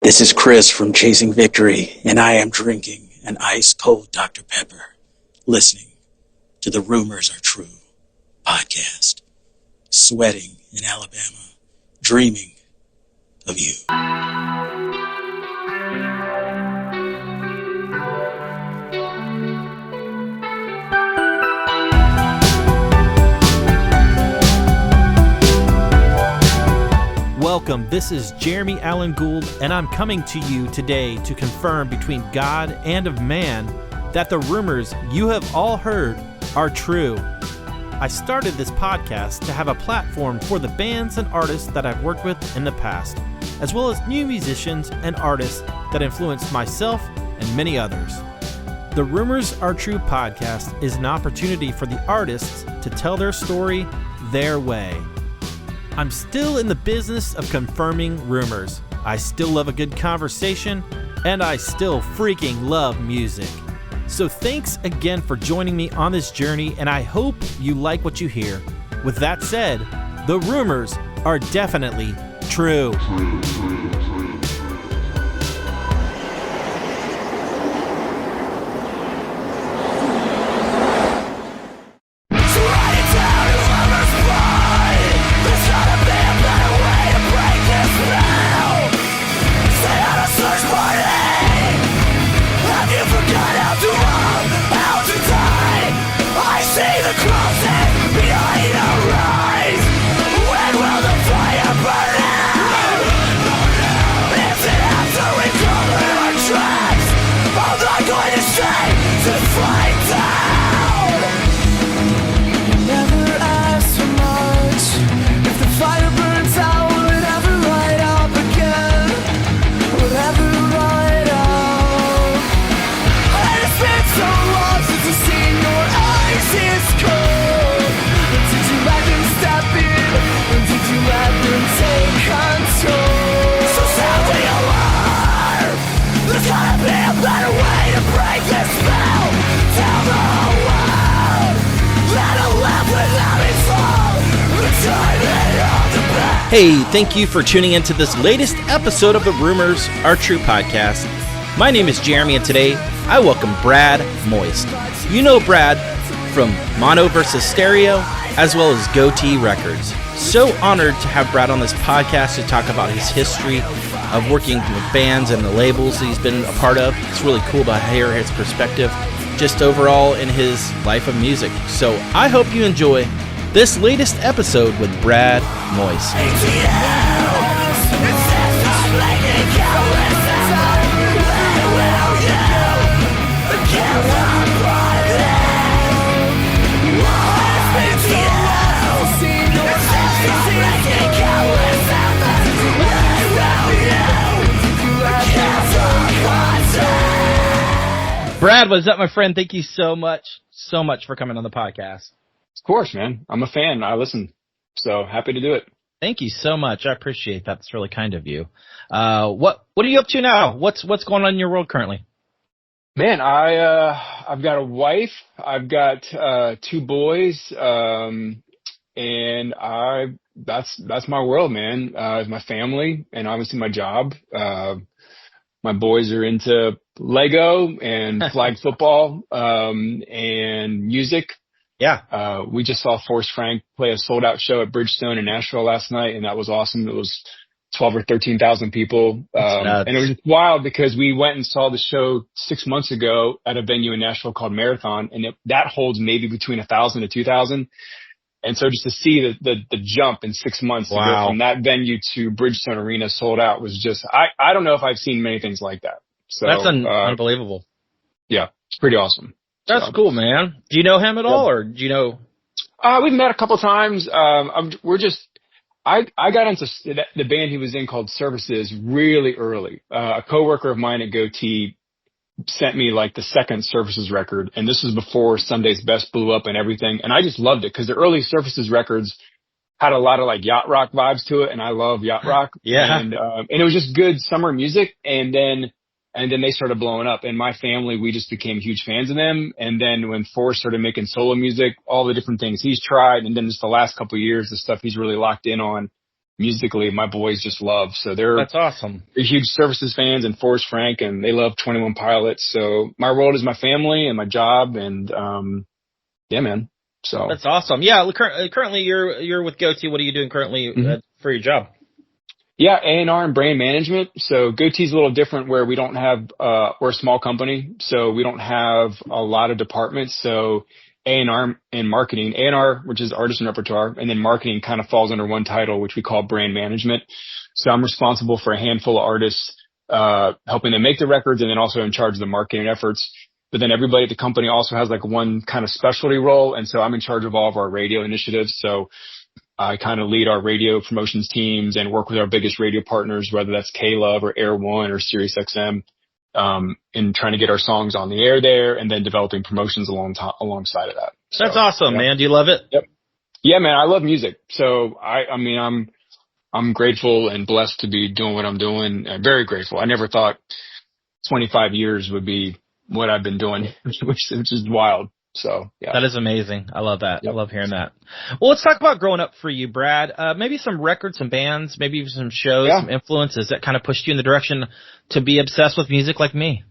This is Chris from Chasing Victory, and I am drinking an ice-cold Dr. Pepper, listening to the Rumors Are True podcast, sweating in Alabama, dreaming of you. Welcome, this is Jeremy Allen Gould, and I'm coming to you today to confirm between God and of man that the rumors you have all heard are true. I started this podcast to have a platform for the bands and artists that I've worked with in the past, as well as new musicians and artists that influenced myself and many others. The Rumors Are True podcast is an opportunity for the artists to tell their story their way. I'm still in the business of confirming rumors. I still love a good conversation, and I still freaking love music. So thanks again for joining me on this journey, and I hope you like what you hear. With that said, the rumors are definitely true. Hey, thank you for tuning into this latest episode of the Rumors Are True podcast. My name is Jeremy, and today I welcome Brad Moist. You know Brad from Mono vs. Stereo, as well as Gotee Records. So honored to have Brad on this podcast to talk about his history of working with bands and the labels that he's been a part of. It's really cool to hear his perspective just overall in his life of music. So I hope you enjoy this latest episode with Brad Moist. Brad, what's up, my friend? Thank you so much for coming on the podcast. Of course, man. I'm a fan. I listen. So happy to do it. Thank you so much. I appreciate that. That's really kind of you. What are you up to now? What's going on in your world currently? Man, I've got a wife. I've got 2 boys. And that's my world, man. My family and obviously my job. My boys are into Lego and flag football, and music. Yeah. We just saw Forrest Frank play a sold out show at Bridgestone in Nashville last night, and that was awesome. It was 12 or 13,000 people. And it was just wild because we went and saw the show 6 months ago at a venue in Nashville called Marathon, and that holds maybe between 1,000 to 2,000. And so just to see the jump in 6 months to go from that venue to Bridgestone Arena sold out was just, I don't know if I've seen many things like that. So that's unbelievable. Yeah, it's pretty awesome. That's cool, man. Do you know him at all, or do you know? We've met a couple times. I got into the band he was in called Services really early. A coworker of mine at Gotee sent me like the second Services record, and this was before Sunday's Best blew up and everything. And I just loved it because the early Services records had a lot of like yacht rock vibes to it, and I love yacht rock. Yeah. And it was just good summer music, and then they started blowing up. And my family, we just became huge fans of them. And then when Forrest started making solo music, all the different things he's tried, and then just the last couple of years, the stuff he's really locked in on, musically my boys just love. So That's awesome. They're huge Services fans and Forrest Frank, and they love 21 Pilots. So my world is my family and my job, and yeah, man. So that's awesome. Yeah, currently you're with Gotee. What are you doing currently for your job? Yeah, A&R and brand management. So Gotee's a little different where we don't have, we're a small company, so we don't have a lot of departments. So A&R and marketing, A&R, which is artist and repertoire, and then marketing kind of falls under one title, which we call brand management. So I'm responsible for a handful of artists, helping them make the records, and then also in charge of the marketing efforts. But then everybody at the company also has like one kind of specialty role. And so I'm in charge of all of our radio initiatives. So I kind of lead our radio promotions teams and work with our biggest radio partners, whether that's K-Love or Air One or Sirius XM, in trying to get our songs on the air there, and then developing promotions alongside of that. That's awesome, man. Do you love it? Yep. Yeah, man, I love music. So I mean, I'm grateful and blessed to be doing what I'm doing. I'm very grateful. I never thought 25 years would be what I've been doing, which is wild. So yeah. That is amazing. I love that. Yep. I love hearing that. Well, let's talk about growing up for you, Brad. Maybe some records, some bands, maybe even some shows, some influences that kind of pushed you in the direction to be obsessed with music like me.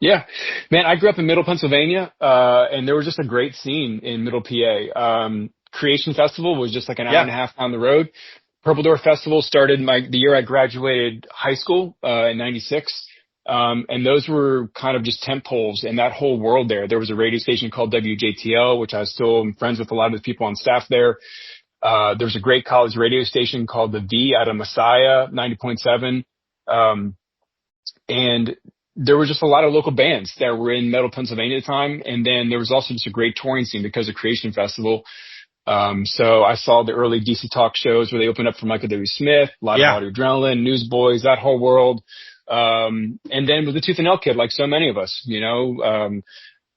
Yeah, man, I grew up in Middle Pennsylvania, and there was just a great scene in Middle PA. Creation Festival was just like an hour and a half down the road. Purple Door Festival started the year I graduated high school, in 96. And those were kind of just tent poles in that whole world there. There was a radio station called WJTL, which I still am friends with a lot of the people on staff there. There's a great college radio station called The V out of Messiah, 90.7. And there were just a lot of local bands that were in Middle Pennsylvania at the time. And then there was also just a great touring scene because of Creation Festival. So I saw the early DC Talk shows where they opened up for Michael W. Smith, a lot of Audio Adrenaline, Newsboys, that whole world. And then with the Tooth and Nail Kid, like so many of us,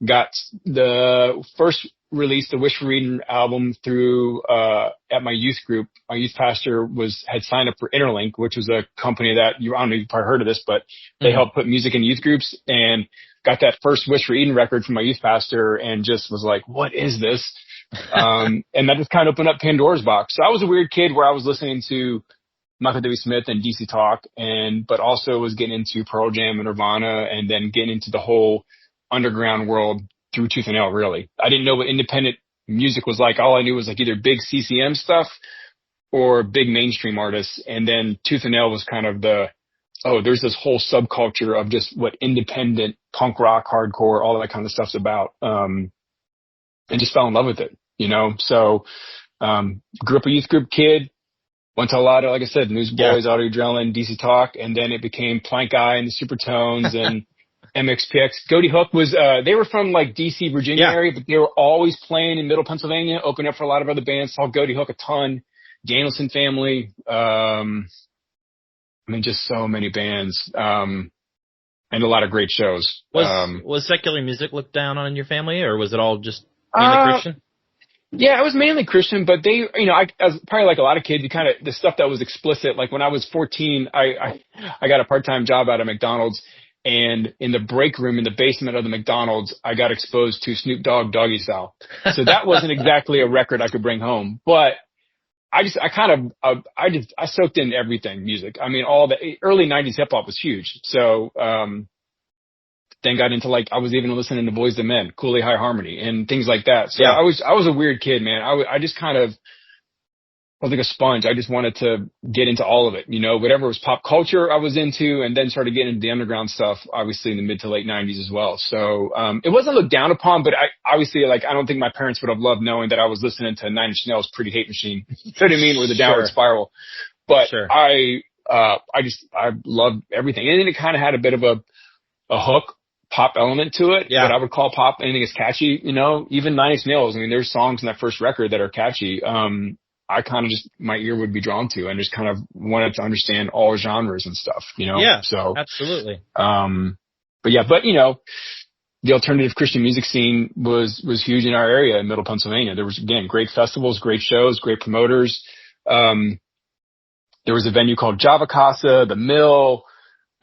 got the first release, the Wish for Reading album through, at my youth group. My youth pastor had signed up for Interlink, which was a company that I don't know if you've probably heard of this, but they help put music in youth groups, and got that first Wish for Eden record from my youth pastor and just was like, what is this? And that just kind of opened up Pandora's box. So I was a weird kid where I was listening to Michael W. Smith and DC Talk, but also was getting into Pearl Jam and Nirvana, and then getting into the whole underground world through Tooth and Nail, really. I didn't know what independent music was like. All I knew was like either big CCM stuff or big mainstream artists. And then Tooth and Nail was kind of there's this whole subculture of just what independent punk rock, hardcore, all that kind of stuff's about. And just fell in love with it, So, grew up a youth group kid. Went to a lot of, like I said, Newsboys, Audio Adrenaline, DC Talk, and then it became Plank Eye and the Supertones and MXPX. Gotee Hook was, they were from like DC, Virginia area, but they were always playing in Middle Pennsylvania, opened up for a lot of other bands. Saw Gotee Hook a ton, Danielson Family, just so many bands, and a lot of great shows. Was secular music looked down on in your family, or was it all just mainly Christian? Yeah, it was mainly Christian, but they, I was probably like a lot of kids, the stuff that was explicit, like when I was 14, I got a part-time job out of McDonald's, and in the break room in the basement of the McDonald's, I got exposed to Snoop Dogg Doggy Style. So that wasn't exactly a record I could bring home, but I soaked in everything music. All the early 90s hip hop was huge. So, then got into I was even listening to Boyz II Men, Cooley High Harmony and things like that. So I was a weird kid, man. I just kind of was like a sponge. I just wanted to get into all of it, whatever was pop culture I was into, and then started getting into the underground stuff, obviously in the mid to late 90s as well. So, it wasn't looked down upon, but I don't think my parents would have loved knowing that I was listening to Nine Inch Nails' Pretty Hate Machine. You know what I mean? Or the Downward Spiral. But I loved everything. And then it kind of had a bit of a hook, pop element to it, what I would call pop. Anything is catchy, even Nine Inch Nails. there's songs in that first record that are catchy. I kind of my ear would be drawn to, and just kind of wanted to understand all genres and stuff, Yeah, so absolutely. But the alternative Christian music scene was huge in our area in Middle Pennsylvania. There was, again, great festivals, great shows, great promoters. There was a venue called Java Casa, The Mill,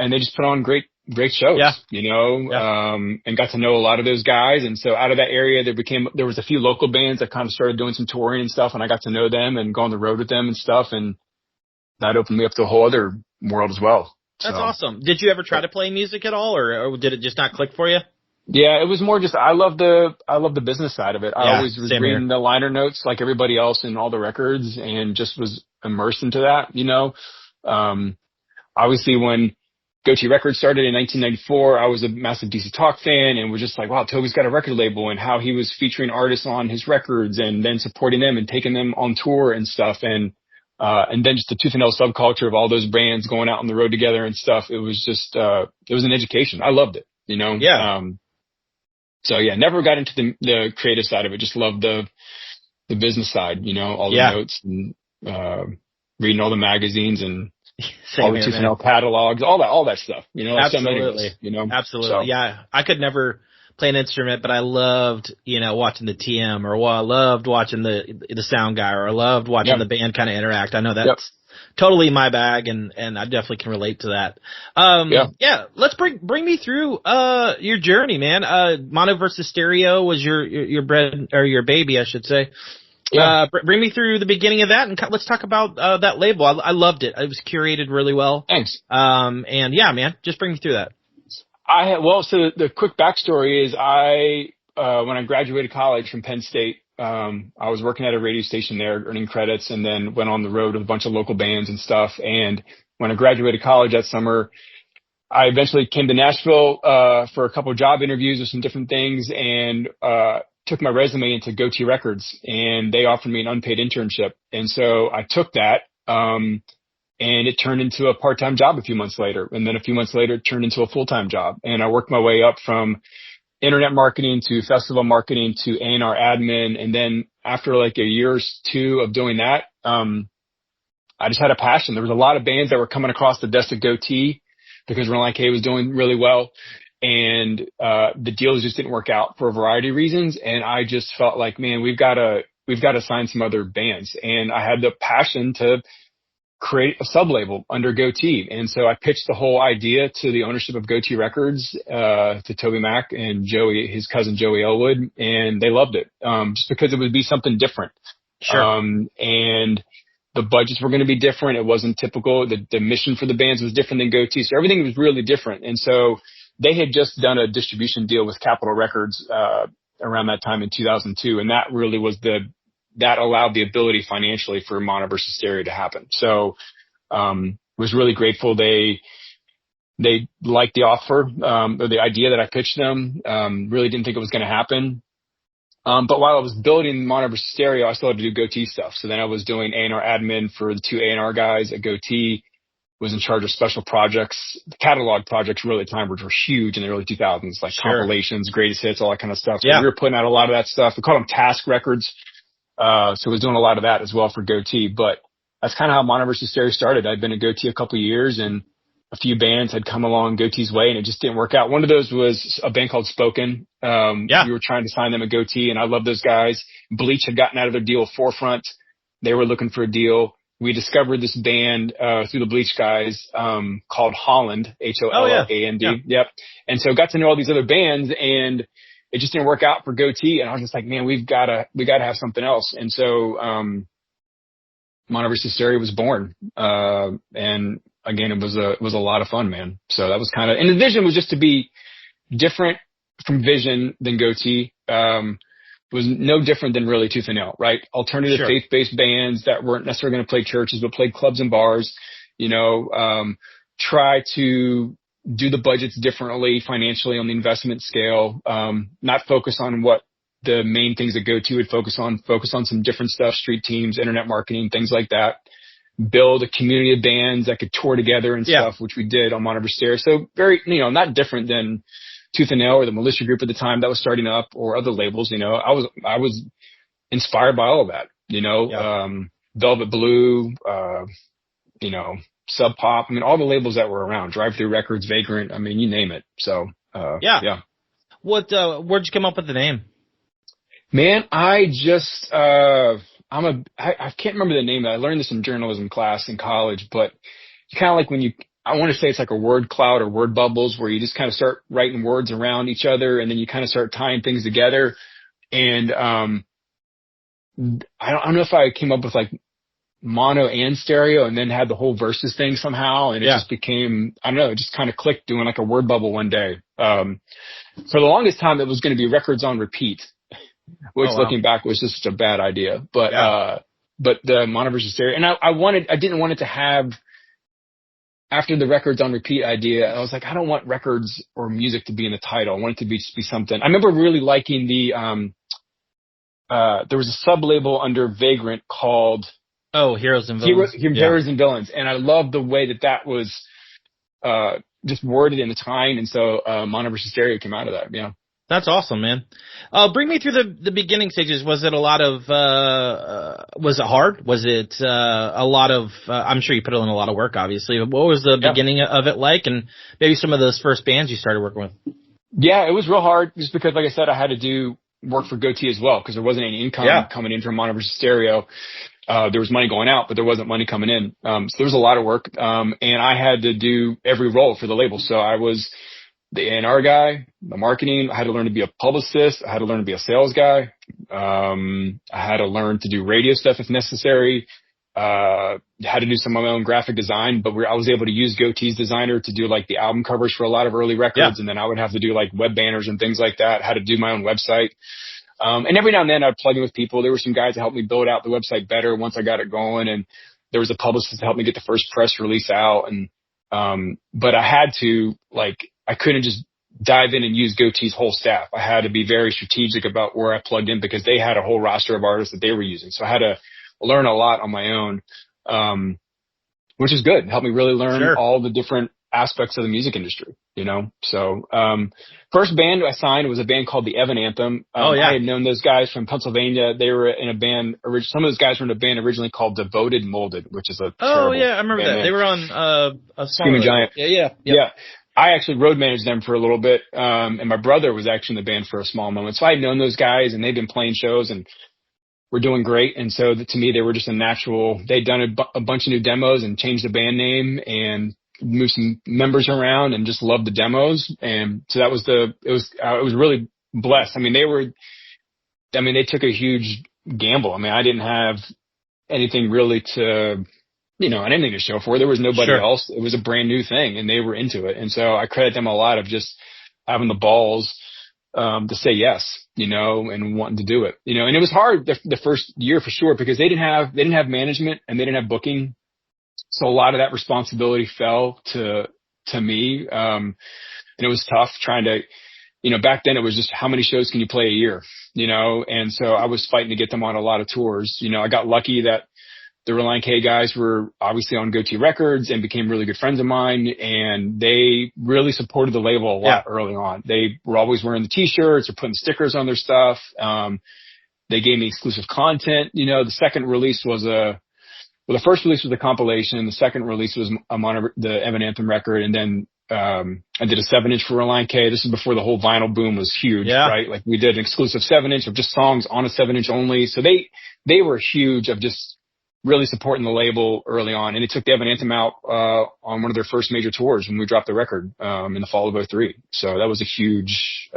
and they just put on great shows, and got to know a lot of those guys. And so out of that area, there was a few local bands that kind of started doing some touring and stuff, and I got to know them and go on the road with them and stuff. And that opened me up to a whole other world as well. That's awesome. Did you ever try to play music at all, or did it just not click for you? Yeah, it was more just I love the business side of it. I always was reading the liner notes like everybody else in all the records and just was immersed into that, you know. Obviously when Gotee Records started in 1994, I was a massive DC Talk fan and was just like, wow, Toby's got a record label, and how he was featuring artists on his records and then supporting them and taking them on tour and stuff. And then just the Tooth and Nail subculture of all those bands going out on the road together and stuff. It was just, it was an education. I loved it, you know? Yeah. So yeah, never got into the creative side of it. Just loved the business side, you know, all the notes and, reading all the magazines and all the Tooth and Nail catalogs, all that stuff, you know. Absolutely. You know, absolutely. So. Yeah. I could never play an instrument, but I loved, you know, watching the TM, or I loved watching the sound guy, or I loved watching the band kind of interact. I know that's totally my bag, and I definitely can relate to that. Yeah. Let's bring me through, your journey, man. Mono versus Stereo was your bread, or your baby, I should say. Yeah. Bring me through the beginning of that, and let's talk about, that label. I loved it. It was curated really well. Thanks. And yeah, man, just bring me through that. So the quick backstory is when I graduated college from Penn State, I was working at a radio station there, earning credits, and then went on the road with a bunch of local bands and stuff. And when I graduated college that summer, I eventually came to Nashville, for a couple of job interviews with some different things, and, took my resume into Gotee Records, and they offered me an unpaid internship. And so I took that, and it turned into a part-time job a few months later. And then a few months later, it turned into a full-time job. And I worked my way up from internet marketing to festival marketing to A&R admin. And then after like a year or two of doing that, I just had a passion. There was a lot of bands that were coming across the desk at Gotee because Relient K was doing really well. And, the deals just didn't work out for a variety of reasons. And I just felt like, man, we've got to sign some other bands. And I had the passion to create a sub-label under Gotee. And so I pitched the whole idea to the ownership of Gotee Records, to Toby Mac and Joey, his cousin Joey Elwood, and they loved it, just because it would be something different. Sure. And the budgets were going to be different. It wasn't typical. The mission for the bands was different than Gotee. So everything was really different. And so they had just done a distribution deal with Capitol Records, around that time in 2002. And that really was that allowed the ability financially for Mono versus Stereo to happen. So, was really grateful. They liked the offer, or the idea that I pitched them. Really didn't think it was going to happen. But while I was building Mono versus Stereo, I still had to do Gotee stuff. So then I was doing A&R admin for the two A&R guys at Gotee, was in charge of special projects, the catalog projects really at the time, which were huge in the early 2000s, like compilations, greatest hits, all that kind of stuff. So we were putting out a lot of that stuff. We called them task records. So I was doing a lot of that as well for Gotee, but that's kind of how Mono versus Stereo started. I'd been at Gotee a couple of years, and a few bands had come along Gotee's way, and it just didn't work out. One of those was a band called Spoken. We were trying to sign them at Gotee, and I love those guys. Bleach had gotten out of their deal with Forefront. They were looking for a deal. We discovered this band, through the Bleach guys, called Holland, Holland. Yep. And so got to know all these other bands, and it just didn't work out for Gotee. And I was just like, man, we gotta have something else. And so, Mono versus Stereo was born. And again, it was a lot of fun, man. So that was and the vision was just to be different from Vision than Gotee. Was no different than really Tooth and Nail, right? Alternative faith-based bands that weren't necessarily going to play churches, but played clubs and bars, you know, try to do the budgets differently financially on the investment scale, not focus on what the main things that Gotee would focus on some different stuff, street teams, internet marketing, things like that. Build a community of bands that could tour together and stuff, which we did on Mono versus Stereo. So very, you know, not different than Tooth and Nail or the Militia Group at the time that was starting up, or other labels. You know, I was inspired by all of that, you know, Velvet Blue, you know, Sub Pop. I mean, all the labels that were around, Drive Through Records, Vagrant. I mean, you name it. So, yeah. Where'd you come up with the name? Man, I just, I can't remember the name. I learned this in journalism class in college, but kind of like I want to say it's like a word cloud or word bubbles, where you just kind of start writing words around each other, and then you kind of start tying things together. And, I don't know if I came up with like mono and stereo, and then had the whole versus thing somehow. And it just became, I don't know, it just kind of clicked doing like a word bubble one day. For the longest time, it was going to be records on repeat, which looking back was just such a bad idea. But the mono versus stereo, and I didn't want it to have, after the records on repeat idea, I was like, I don't want records or music to be in the title. I want it to be something. I remember really liking there was a sub-label under Vagrant called Heroes and Villains. Heroes and Villains. And I loved the way that was just worded in the time. And so mono versus stereo came out of that. Yeah. That's awesome, man. Bring me through the beginning stages. Was it a lot of, was it hard? Was it a lot of, I'm sure you put in a lot of work, obviously. But what was the beginning of it like? And maybe some of those first bands you started working with? Yeah, it was real hard just because, like I said, I had to do work for Gotee as well because there wasn't any income coming in from mono versus stereo. There was money going out, but there wasn't money coming in. So there was a lot of work. And I had to do every role for the label. So I was the A&R guy, the marketing. I had to learn to be a publicist. I had to learn to be a sales guy. I had to learn to do radio stuff if necessary. Had to do some of my own graphic design, but I was able to use Gotee's designer to do like the album covers for a lot of early records. And then I would have to do like web banners and things like that. Had to do my own website. And every now and then I'd plug in with people. There were some guys that helped me build out the website better once I got it going. And there was a publicist to help me get the first press release out. And, but I had to I couldn't just dive in and use Gotee's whole staff. I had to be very strategic about where I plugged in because they had a whole roster of artists that they were using. So I had to learn a lot on my own, which is good. It helped me really learn all the different aspects of the music industry, you know? So, first band I signed was a band called the Evan Anthem. I had known those guys from Pennsylvania. They were in a band, some of those guys were in a band originally called Devoted Molded, which is a terrible I remember that. Name. They were on, a Screaming Giant. Yeah. I actually road managed them for a little bit. And my brother was actually in the band for a small moment. So I had known those guys and they'd been playing shows and were doing great. And so to me, they were just a natural, they'd done a bunch of new demos and changed the band name and moved some members around and just loved the demos. And so that was it was really blessed. I mean, they took a huge gamble. I mean, I didn't have anything really anything to show for. There was nobody else. It was a brand new thing and they were into it. And so I credit them a lot of just having the balls, to say yes, and wanting to do it, and it was hard the first year for sure because they didn't have management and they didn't have booking. So a lot of that responsibility fell to me. And it was tough trying to, back then it was just how many shows can you play a year, and so I was fighting to get them on a lot of tours. I got lucky that the Relient K guys were obviously on Gotee Records and became really good friends of mine. And they really supported the label a lot early on. They were always wearing the t-shirts or putting stickers on their stuff. They gave me exclusive content. The second release was the first release was a compilation. The second release was the Evan Anthem record. And then, I did a 7-inch for Relient K. This is before the whole vinyl boom was huge, right? Like we did an exclusive 7-inch of just songs on a 7-inch only. So they were huge of just really supporting the label early on. And they took the Evan Anthem out, on one of their first major tours when we dropped the record, in the fall of 2003. So that was a huge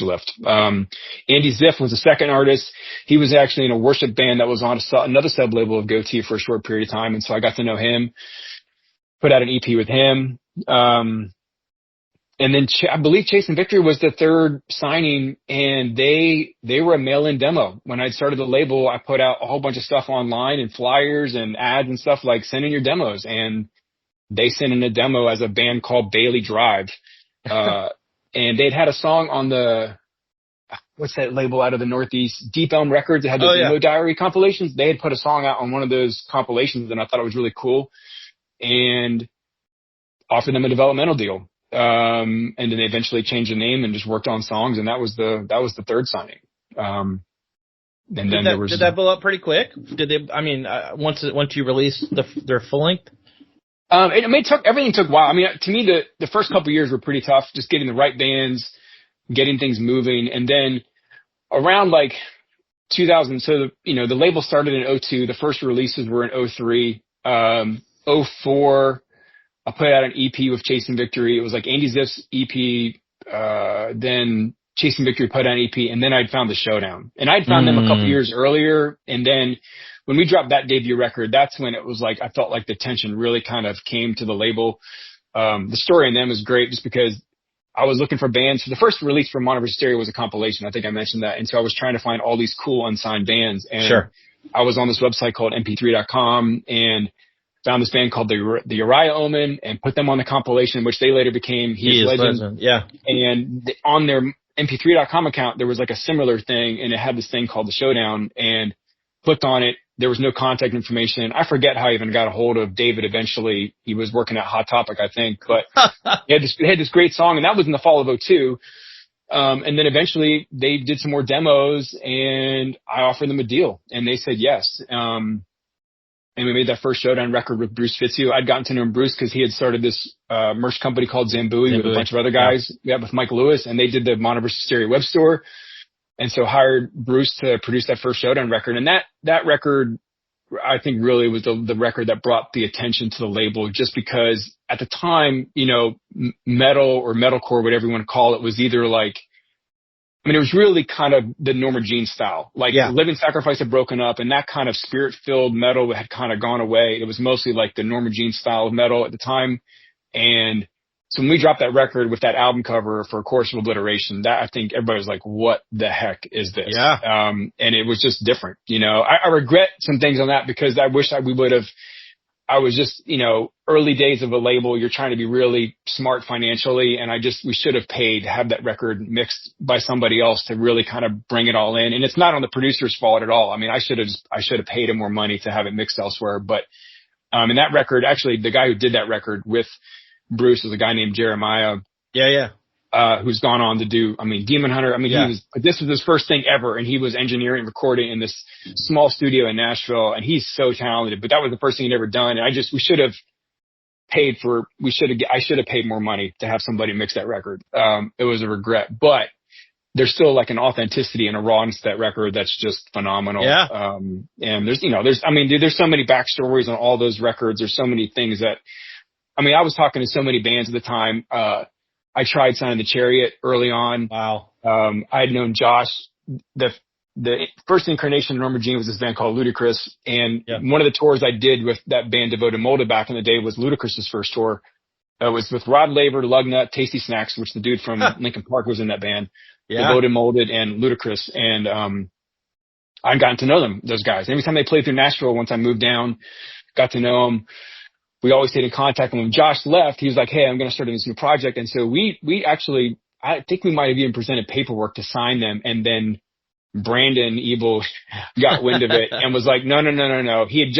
lift. Andy Ziff was the second artist. He was actually in a worship band that was on another sub label of Gotee for a short period of time. And so I got to know him, put out an EP with him. And then I believe Chasing Victory was the third signing, and they were a mail-in demo. When I started the label, I put out a whole bunch of stuff online and flyers and ads and stuff like send in your demos. And they sent in a demo as a band called Bailey Drive. And they'd had a song on what's that label out of the Northeast? Deep Elm Records. It had those Emo Diary compilations. They had put a song out on one of those compilations, and I thought it was really cool and offered them a developmental deal. And then they eventually changed the name and just worked on songs, and that was the third signing. And then did that blow up pretty quick? Did they? I mean, once you released their full length. Everything took a while. I mean, to me, the first couple of years were pretty tough, just getting the right bands, getting things moving, and then around 2000. So the label started in 2002. The first releases were in 2003, 2004. I put out an EP with Chasing Victory. It was like Andy Ziff's EP, then Chasing Victory put out an EP, and then I'd found the Showdown. And I'd found them a couple years earlier, and then when we dropped that debut record, that's when it was like, I felt like the tension really kind of came to the label. The story in them is great just because I was looking for bands. So the first release for Mono vs. Stereo was a compilation. I think I mentioned that. And so I was trying to find all these cool unsigned bands. And I was on this website called mp3.com and found this band called the Uriah Omen and put them on the compilation, which they later became He Is Legend. Yeah. And on their mp3.com account, there was like a similar thing, and it had this thing called The Showdown, and clicked on it. There was no contact information. I forget how I even got a hold of David eventually. He was working at Hot Topic, I think, but he had this great song, and that was in the fall of 2002. And then eventually they did some more demos, and I offered them a deal, and they said yes. And we made that first Showdown record with Bruce Fitzhugh. I'd gotten to know Bruce because he had started this merch company called Zambui with a bunch of other guys. Yeah, with Mike Lewis, and they did the Mono vs. Stereo web store. And so hired Bruce to produce that first Showdown record. And that record, I think, really was the record that brought the attention to the label, just because at the time, you know, metal or metalcore, whatever you want to call it, was either like, I mean, it was really kind of the Norma Jean style. Like, Living Sacrifice had broken up, and that kind of spirit-filled metal had kind of gone away. It was mostly like the Norma Jean style of metal at the time. And so when we dropped that record with that album cover for A Chorus of Obliteration, that, I think everybody was like, what the heck is this? Yeah. And it was just different. You know, I regret some things on that because I wish we would have. I was just, you know, early days of a label, you're trying to be really smart financially. And we should have paid to have that record mixed by somebody else to really kind of bring it all in. And it's not on the producer's fault at all. I mean, I should have paid him more money to have it mixed elsewhere. But, and that record, actually, the guy who did that record with Bruce is a guy named Jeremiah. Yeah. Who's gone on to do, I mean, Demon Hunter. I mean, this was his first thing ever, and he was engineering and recording in this small studio in Nashville, and he's so talented, but that was the first thing he'd ever done. And I should have paid more money to have somebody mix that record. It was a regret, but there's still like an authenticity and a rawness to that record that's just phenomenal. Yeah. And there's so many backstories on all those records. There's so many things that, I mean, I was talking to so many bands at the time. I tried signing the Chariot early on. Wow. I had known Josh. The first incarnation of Norma Jean was this band called Ludacris. And one of the tours I did with that band Devoted Molded back in the day was Ludacris's first tour. It was with Rod Laver, Lugnut, Tasty Snacks, which the dude from Linkin Park was in that band. Yeah. Devoted Molded and Ludacris. And I'd gotten to know those guys. Every time they played through Nashville, once I moved down, got to know them. We always stayed in contact. And when Josh left, he was like, hey, I'm going to start this new project. And so we actually, I think we might have even presented paperwork to sign them. And then Brandon Ebel got wind of it and was like, no. He had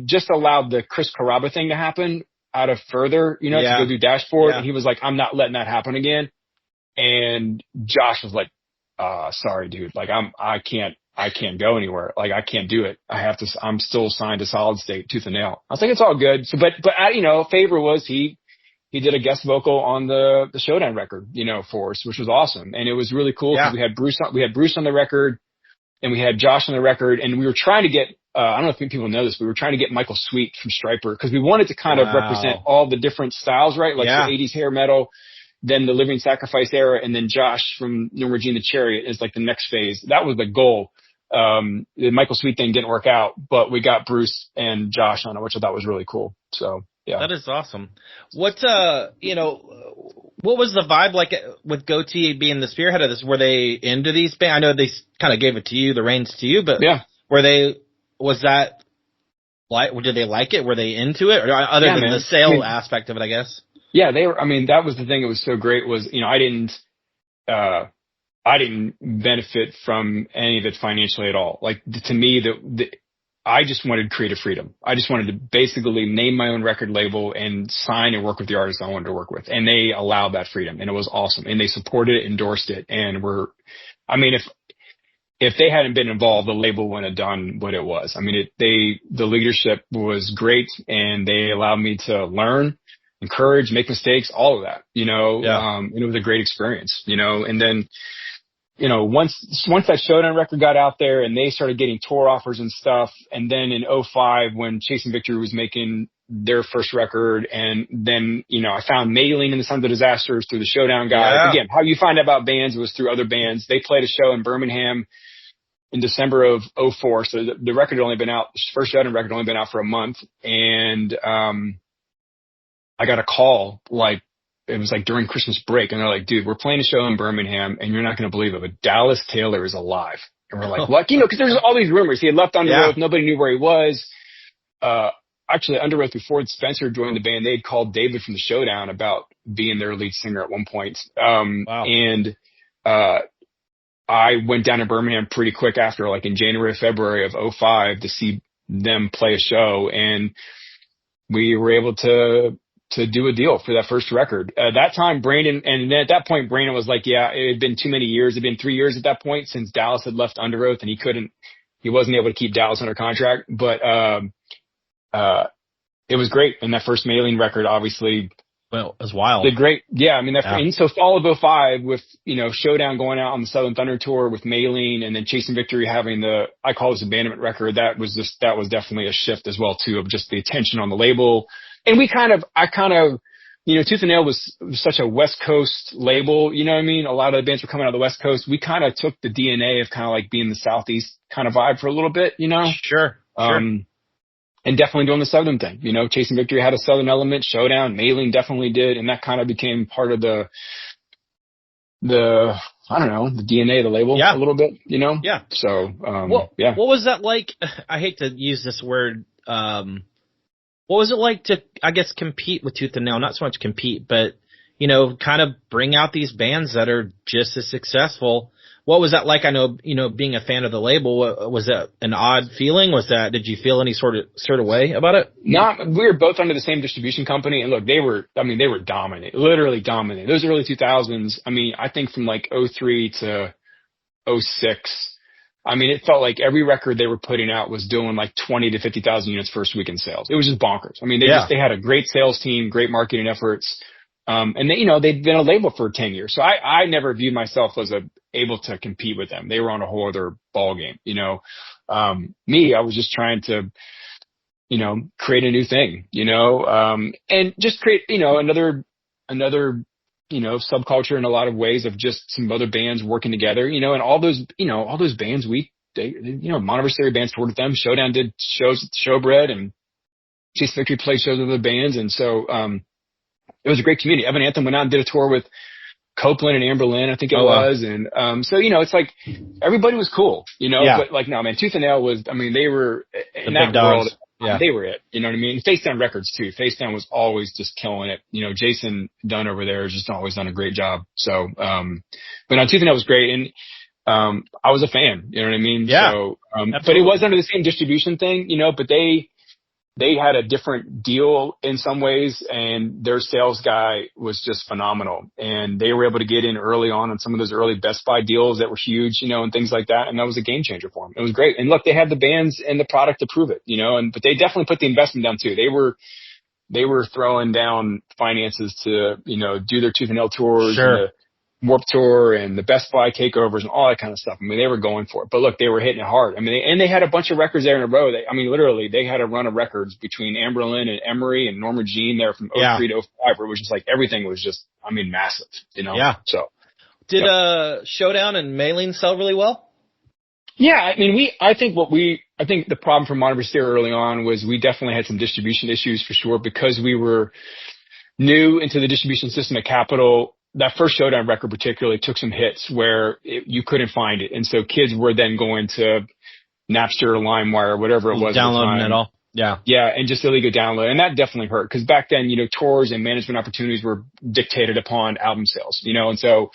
just allowed the Chris Carrabba thing to happen out of Further, to go do Dashboard. And he was like, I'm not letting that happen again. And Josh was like, sorry, dude. Like, I can't go anywhere. Like, I can't do it. I'm still signed to Solid State, tooth and nail. I was like, it's all good. So, but favor was he did a guest vocal on the Showdown record, for us, which was awesome. And it was really cool because we had Bruce on the record and we had Josh on the record, and we were trying to get, I don't know if people know this, but we were trying to get Michael Sweet from Stryper because we wanted to kind of represent all the different styles, right? Like the 80s hair metal, then the Living Sacrifice era, and then Josh from Norma Jean the Chariot is like the next phase. That was the goal. The Michael Sweet thing didn't work out, but we got Bruce and Josh on it, which I thought was really cool. So yeah, that is awesome. What was the vibe like with Gotee being the spearhead of this? Were they into these bands? I know they kind of gave it to you, the reins to you, but did they like it? Were they into it, or other than the sale aspect of it, I guess? Yeah, they were. I mean, that was the thing that was so great was, I didn't benefit from any of it financially at all. Like, to me, I just wanted creative freedom. I just wanted to basically name my own record label and sign and work with the artists I wanted to work with. And they allowed that freedom, and it was awesome. And they supported it, endorsed it, and if they hadn't been involved, the label wouldn't have done what it was. I mean, the leadership was great, and they allowed me to learn, encourage, make mistakes, all of that, and it was a great experience, and then, once that Showdown record got out there and they started getting tour offers and stuff, and then in 2005 when Chasing Victory was making their first record, and then, I found Maylene and the Sons of Disasters through the Showdown guys. Yeah. Again, how you find out about bands was through other bands. They played a show in Birmingham in December of '04. So the record had only been out, first Showdown record had only been out for a month. And, I got a call, like, it was like during Christmas break, and they're like, dude, we're playing a show in Birmingham, and you're not going to believe it, but Dallas Taylor is alive. And we're like, what? You know, because there's all these rumors. He had left Under Oath. Nobody knew where he was. Actually, Under Oath, before Spencer joined the band, they had called David from the Showdown about being their lead singer at one point. And I went down to Birmingham pretty quick after, like in January, February of '05 to see them play a show. And we were able to do a deal for that first record. At that time, Brandon, and at that point, Brandon was like, yeah, it had been too many years. It had been 3 years at that point since Dallas had left Under Oath, and he wasn't able to keep Dallas under contract. But, it was great. And that first Mailing record, obviously. Well, it was wild. Did great. Yeah. I mean, and so fall of '05 with, you know, Showdown going out on the Southern Thunder tour with Mailing, and then Chasing Victory having I call this abandonment record. That was definitely a shift as well too, of just the attention on the label. And I kind of, you know, Tooth and Nail was such a West Coast label, you know what I mean? A lot of the bands were coming out of the West Coast. We kind of took the DNA of kind of like being the Southeast kind of vibe for a little bit, you know? Sure. And definitely doing the Southern thing, you know, Chasing Victory had a Southern element, Showdown, Mailing definitely did. And that kind of became part of the I don't know, the DNA of the label a little bit, you know? Yeah. So, What was that like? I hate to use this word, what was it like to, I guess, compete with Tooth and Nail? Not so much compete, but, you know, kind of bring out these bands that are just as successful. What was that like? I know, you know, being a fan of the label, was that an odd feeling? Did you feel any sort of way about it? No, we were both under the same distribution company, and look, they were dominant, literally dominant. Those early 2000s, I mean, I think from like '03 to '06, I mean, it felt like every record they were putting out was doing like 20 to 50,000 units first week in sales. It was just bonkers. I mean, they had a great sales team, great marketing efforts. And they, you know, they'd been a label for 10 years. So I never viewed myself as able to compete with them. They were on a whole other ball game, you know. I was just trying to, you know, create a new thing, you know, and just create, you know, another, you know, subculture in a lot of ways of just some other bands working together, you know, and all those bands, you know, Monoversary bands toured with them. Showdown did shows at Showbread, and Chase Victory played shows with other bands. And so, it was a great community. Evan Anthem went out and did a tour with Copeland and Amberlynn, I think it was. And, so, you know, it's like everybody was cool, you know, but like, no, man, Tooth and Nail was, I mean, they were in that world. Yeah. They were it, you know what I mean? Facedown Records too. Facedown was always just killing it. You know, Jason Dunn over there has just always done a great job. So, but no, Tooth and Nail was great. And, I was a fan, you know what I mean? Yeah. So, but it was under the same distribution thing, you know, but they had a different deal in some ways, and their sales guy was just phenomenal. And they were able to get in early on some of those early Best Buy deals that were huge, you know, and things like that. And that was a game changer for them. It was great. And look, they had the bands and the product to prove it, you know, but they definitely put the investment down too. They were throwing down finances to, you know, do their Tooth and Nail tours. Sure. And the Warped Tour and the Best Buy takeovers and all that kind of stuff. I mean, they were going for it, but look, they were hitting it hard. I mean, they had a bunch of records there in a row. Literally, they had a run of records between Amberlynn and Emery and Norma Jean there from '03 to '05, where it was just like everything was just, I mean, massive, you know? Yeah. So. Did Showdown and Mailing sell really well? Yeah, I mean, I think the problem for Monoversary early on was we definitely had some distribution issues for sure, because we were new into the distribution system at Capitol. That first Showdown record particularly took some hits where you couldn't find it. And so kids were then going to Napster or LimeWire or whatever it was. Downloading it all. Yeah. Yeah. And just illegal download. And that definitely hurt, because back then, you know, tours and management opportunities were dictated upon album sales, you know, and so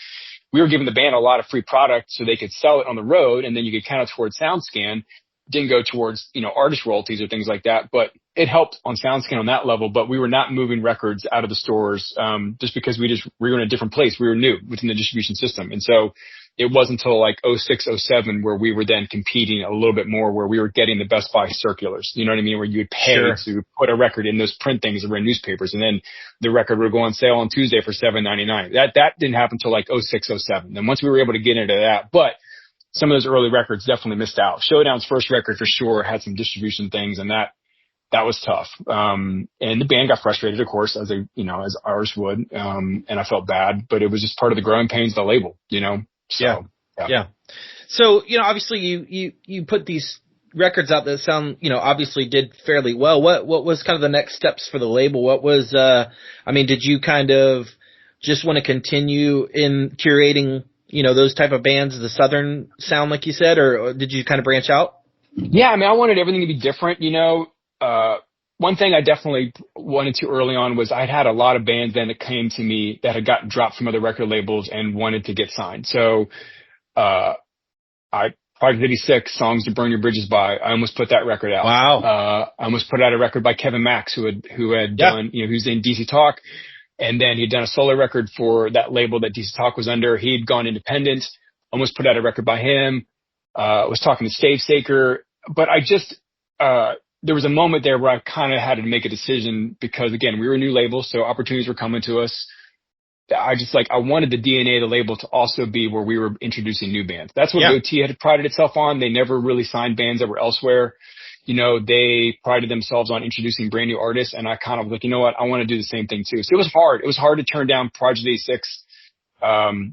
we were giving the band a lot of free product so they could sell it on the road, and then you could count it towards SoundScan. Didn't go towards, you know, artist royalties or things like that, but it helped on SoundScan on that level. But we were not moving records out of the stores, just because we were in a different place. We were new within the distribution system. And so it wasn't until like '06, '07 where we were then competing a little bit more, where we were getting the Best Buy circulars, you know what I mean? Where you would pay to put a record in those print things that were in newspapers. And then the record would go on sale on Tuesday for $7.99. That didn't happen until like '06, '07. Then once we were able to get into that, but some of those early records definitely missed out. Showdown's first record for sure had some distribution things, and that was tough. And the band got frustrated, of course, as ours would. And I felt bad, but it was just part of the growing pains of the label, you know? So, yeah. So, obviously you put these records out that sound, obviously did fairly well. What was kind of the next steps for the label? What was, did you kind of just want to continue in curating, those type of bands, the Southern sound, like you said, or did you kind of branch out? Yeah. I wanted everything to be different, one thing I definitely wanted to early on was I'd had a lot of bands then that came to me that had gotten dropped from other record labels and wanted to get signed. So, Project 86, Songs to Burn Your Bridges By, I almost put that record out. Wow. I almost put out a record by Kevin Max, who had done, who's in DC Talk. And then he'd done a solo record for that label that DC Talk was under. He'd gone independent, almost put out a record by him. Was talking to Stave Saker, but there was a moment there where I kind of had to make a decision because again, we were a new label, so opportunities were coming to us. I wanted the DNA of the label to also be where we were introducing new bands. That's what Gotee had prided itself on. They never really signed bands that were elsewhere. They prided themselves on introducing brand new artists. And I kind of was like, you know what? I want to do the same thing too. So it was hard. It was hard to turn down Project 86.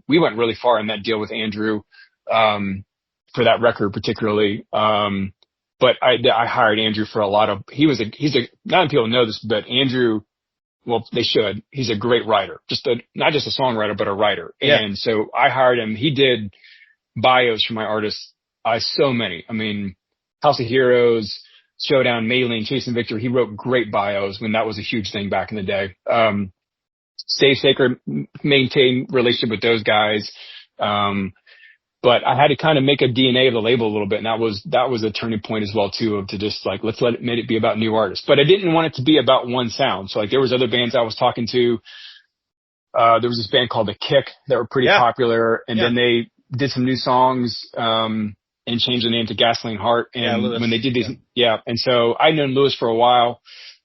We went really far in that deal with Andrew, for that record particularly. But I hired Andrew for a lot of, he's a, not many people know this, but Andrew, well, they should. He's a great writer, not just a songwriter, but a writer. Yeah. And so I hired him. He did bios for my artists. So many. House of Heroes, Showdown, Maylene, Chasing Victory. He wrote great bios when that was a huge thing back in the day. Stave Saker maintained relationship with those guys. But I had to kind of make a DNA of the label a little bit. And that was a turning point as well too, of to just let's let it be about new artists. But I didn't want it to be about one sound. So there was other bands I was talking to. There was this band called The Kick that were pretty popular. And then they did some new songs, and changed the name to Gasoline Heart. And when they did these, And so I'd known Lewis for a while.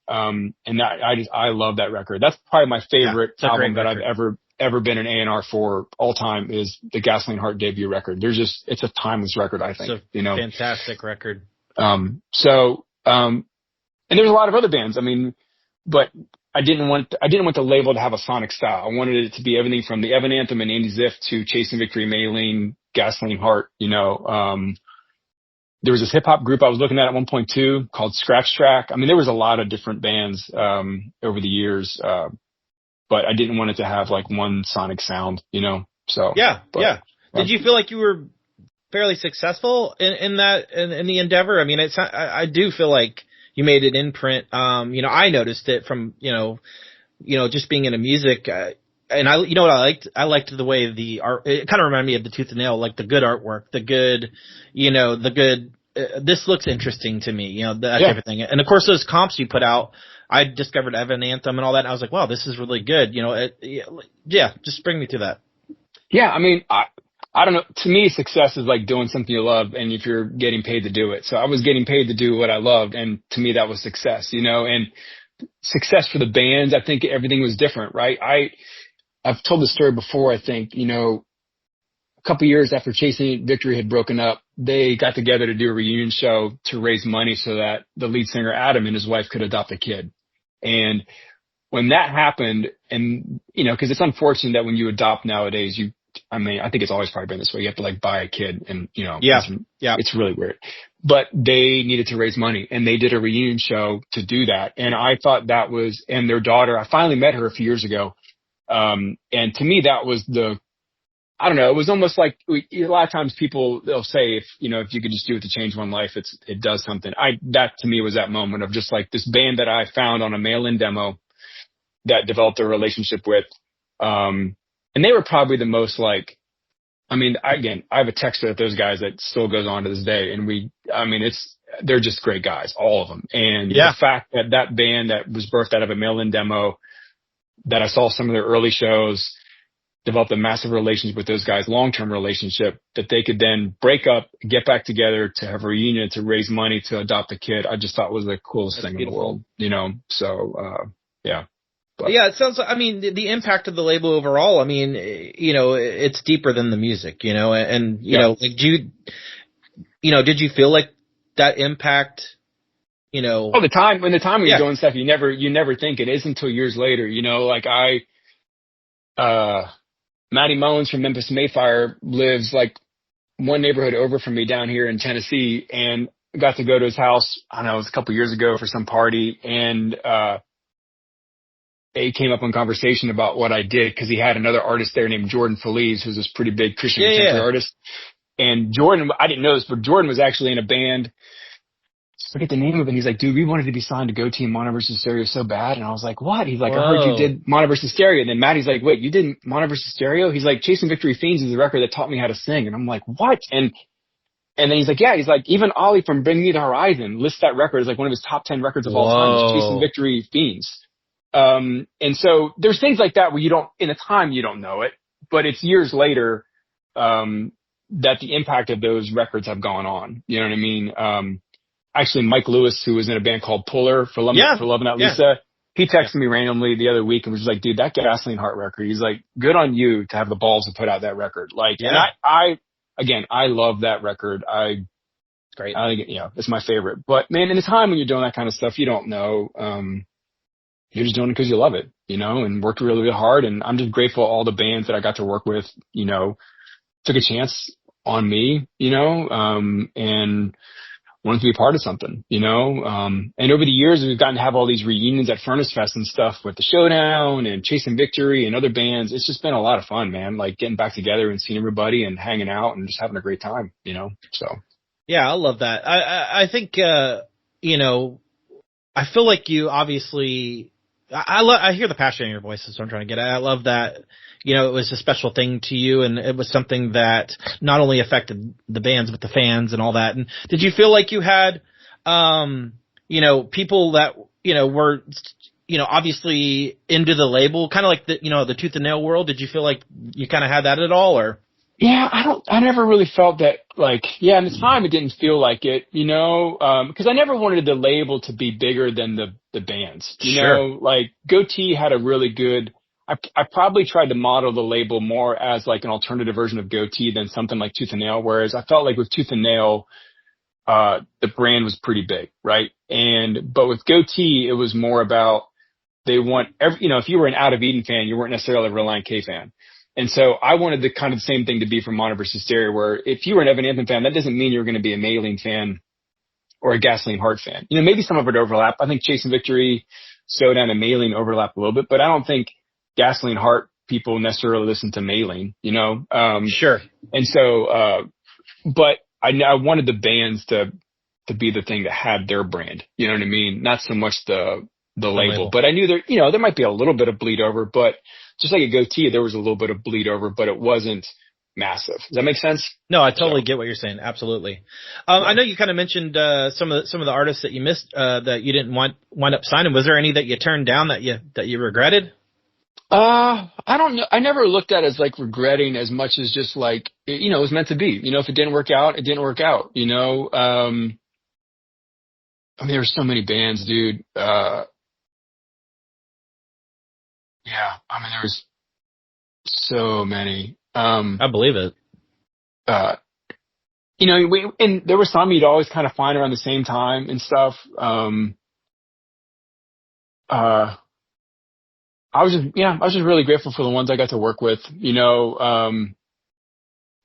And I love that record. That's probably my favorite album that I've ever been an A&R for all time is the Gasoline Heart debut record. It's a timeless record, I think. It's a fantastic record. And there's a lot of other bands. But I didn't want the label to have a sonic style. I wanted it to be everything from the Evan Anthem and Andy Ziff to Chasing Victory, Maylene, Gasoline Heart, there was this hip hop group I was looking at one point too called Scratch Track. There was a lot of different bands, over the years. But I didn't want it to have one sonic sound, so. Yeah. Did you feel like you were fairly successful in the endeavor? I do feel like you made an imprint. I noticed it from, just being into music, and what I liked? I liked the way the art, it kind of reminded me of the Tooth and Nail, the good artwork, the good, this looks interesting to me, that type of thing. And of course, those comps you put out, I discovered Evan Anthem and all that, and I was like, wow, this is really good. Just bring me to that. Yeah, I don't know. To me, success is doing something you love, and if you're getting paid to do it. So I was getting paid to do what I loved, and to me, that was success, and success for the bands, I think everything was different, right? I've told the story before, I think, a couple years after Chasing Victory had broken up, they got together to do a reunion show to raise money so that the lead singer, Adam, and his wife could adopt a kid. And when that happened, and, cause it's unfortunate that when you adopt nowadays, I think it's always probably been this way. You have to buy a kid and, it's really weird, but they needed to raise money and they did a reunion show to do that. And I thought that was, and their daughter, I finally met her a few years ago. And to me, that was I don't know. It was almost a lot of times they'll say, if you could just do it to change one life, it does something. That to me was that moment of just this band that I found on a mail-in demo that developed a relationship with. And they were probably the most I have a text with those guys that still goes on to this day. And they're just great guys, all of them. And the fact that band that was birthed out of a mail-in demo, that I saw some of their early shows, developed a massive relationship with those guys, long-term relationship, that they could then break up, get back together to have a reunion, to raise money, to adopt a kid. I just thought was the coolest thing in the world, So, yeah. But. Yeah, it sounds the impact of the label overall, it's deeper than the music, and, did you feel like that impact, when you're doing stuff, you never think it is until years later, Matty Mullins from Memphis Mayfire lives one neighborhood over from me down here in Tennessee, and got to go to his house. I don't know, it was a couple years ago for some party, and it came up in conversation about what I did because he had another artist there named Jordan Feliz, who's this pretty big Christian contemporary artist. And Jordan, I didn't know this, but Jordan was actually in a band. I forget the name of it. He's like, dude, we wanted to be signed to Gotee and Mono versus Stereo so bad. And I was like, what? He's like, I heard you did Mono versus Stereo. And then Maddie's like, wait, you did Mono versus Stereo? He's like, Chasing Victory Fiends is the record that taught me how to sing. And I'm like, what? And then he's like, yeah, he's like, even Ollie from Bring Me the Horizon lists that record as like one of his top 10 records of all time, is Chasing Victory Fiends. And so there's things like that where you don't, in the time, you don't know it, but it's years later, that the impact of those records have gone on. You know what I mean? Actually, Mike Lewis, who was in a band called Puller for Loving That Lisa, he texted me randomly the other week and was like, dude, that Gasoline Heart record, he's like, good on you to have the balls to put out that record. Like, and I love that record. It's great. I think, it's my favorite. But man, in the time when you're doing that kind of stuff, you don't know, you're just doing it because you love it, and worked really, really hard. And I'm just grateful all the bands that I got to work with, took a chance on me, and wanted to be a part of something, and over the years, we've gotten to have all these reunions at Furnace Fest and stuff with the Showdown and Chasing Victory and other bands. It's just been a lot of fun, man, like getting back together and seeing everybody and hanging out and just having a great time, so. Yeah, I love that. I think, I feel like you obviously, I hear the passion in your voice, is what I'm trying to get at. I love that, it was a special thing to you, and it was something that not only affected the bands, but the fans and all that. And did you feel like you had, people that, were, obviously into the label, kind of like the Tooth and Nail world? Did you feel like you kind of had that at all, or? Yeah, I never really felt that, like, in the time it didn't feel like it, because I never wanted the label to be bigger than the bands, like Gotee had a really good, I probably tried to model the label more as like an alternative version of Gotee than something like Tooth and Nail, whereas I felt like with Tooth and Nail, the brand was pretty big, right? But with Gotee, it was more about, they want if you were an Out of Eden fan, you weren't necessarily a Relient K fan. And so I wanted the kind of same thing to be for Mono versus Stereo, where if you were an Evan Anthem fan, that doesn't mean you're going to be a Maylene fan or a Gasoline Heart fan. Maybe some of it overlap. I think Chasing Victory, Showdown, and Maylene overlap a little bit, but I don't think Gasoline Heart people necessarily listen to Maylene, Sure. And so, but I wanted the bands to be the thing that had their brand, you know what I mean? Not so much the label, but I knew there might be a little bit of bleed over, but just like a Gotee, there was a little bit of bleed over, but it wasn't massive. Does that make sense? No, I totally get what you're saying. Absolutely. I know you kind of mentioned some of the artists that you missed, that you didn't wind up signing. Was there any that you turned down that you regretted? I don't know. I never looked at it as like regretting as much as just like, it was meant to be. If it didn't work out, it didn't work out. I mean, there were so many bands, dude. Yeah, I mean, there was so many. I believe it. And there were some you'd always kind of find around the same time and stuff. I was just really grateful for the ones I got to work with,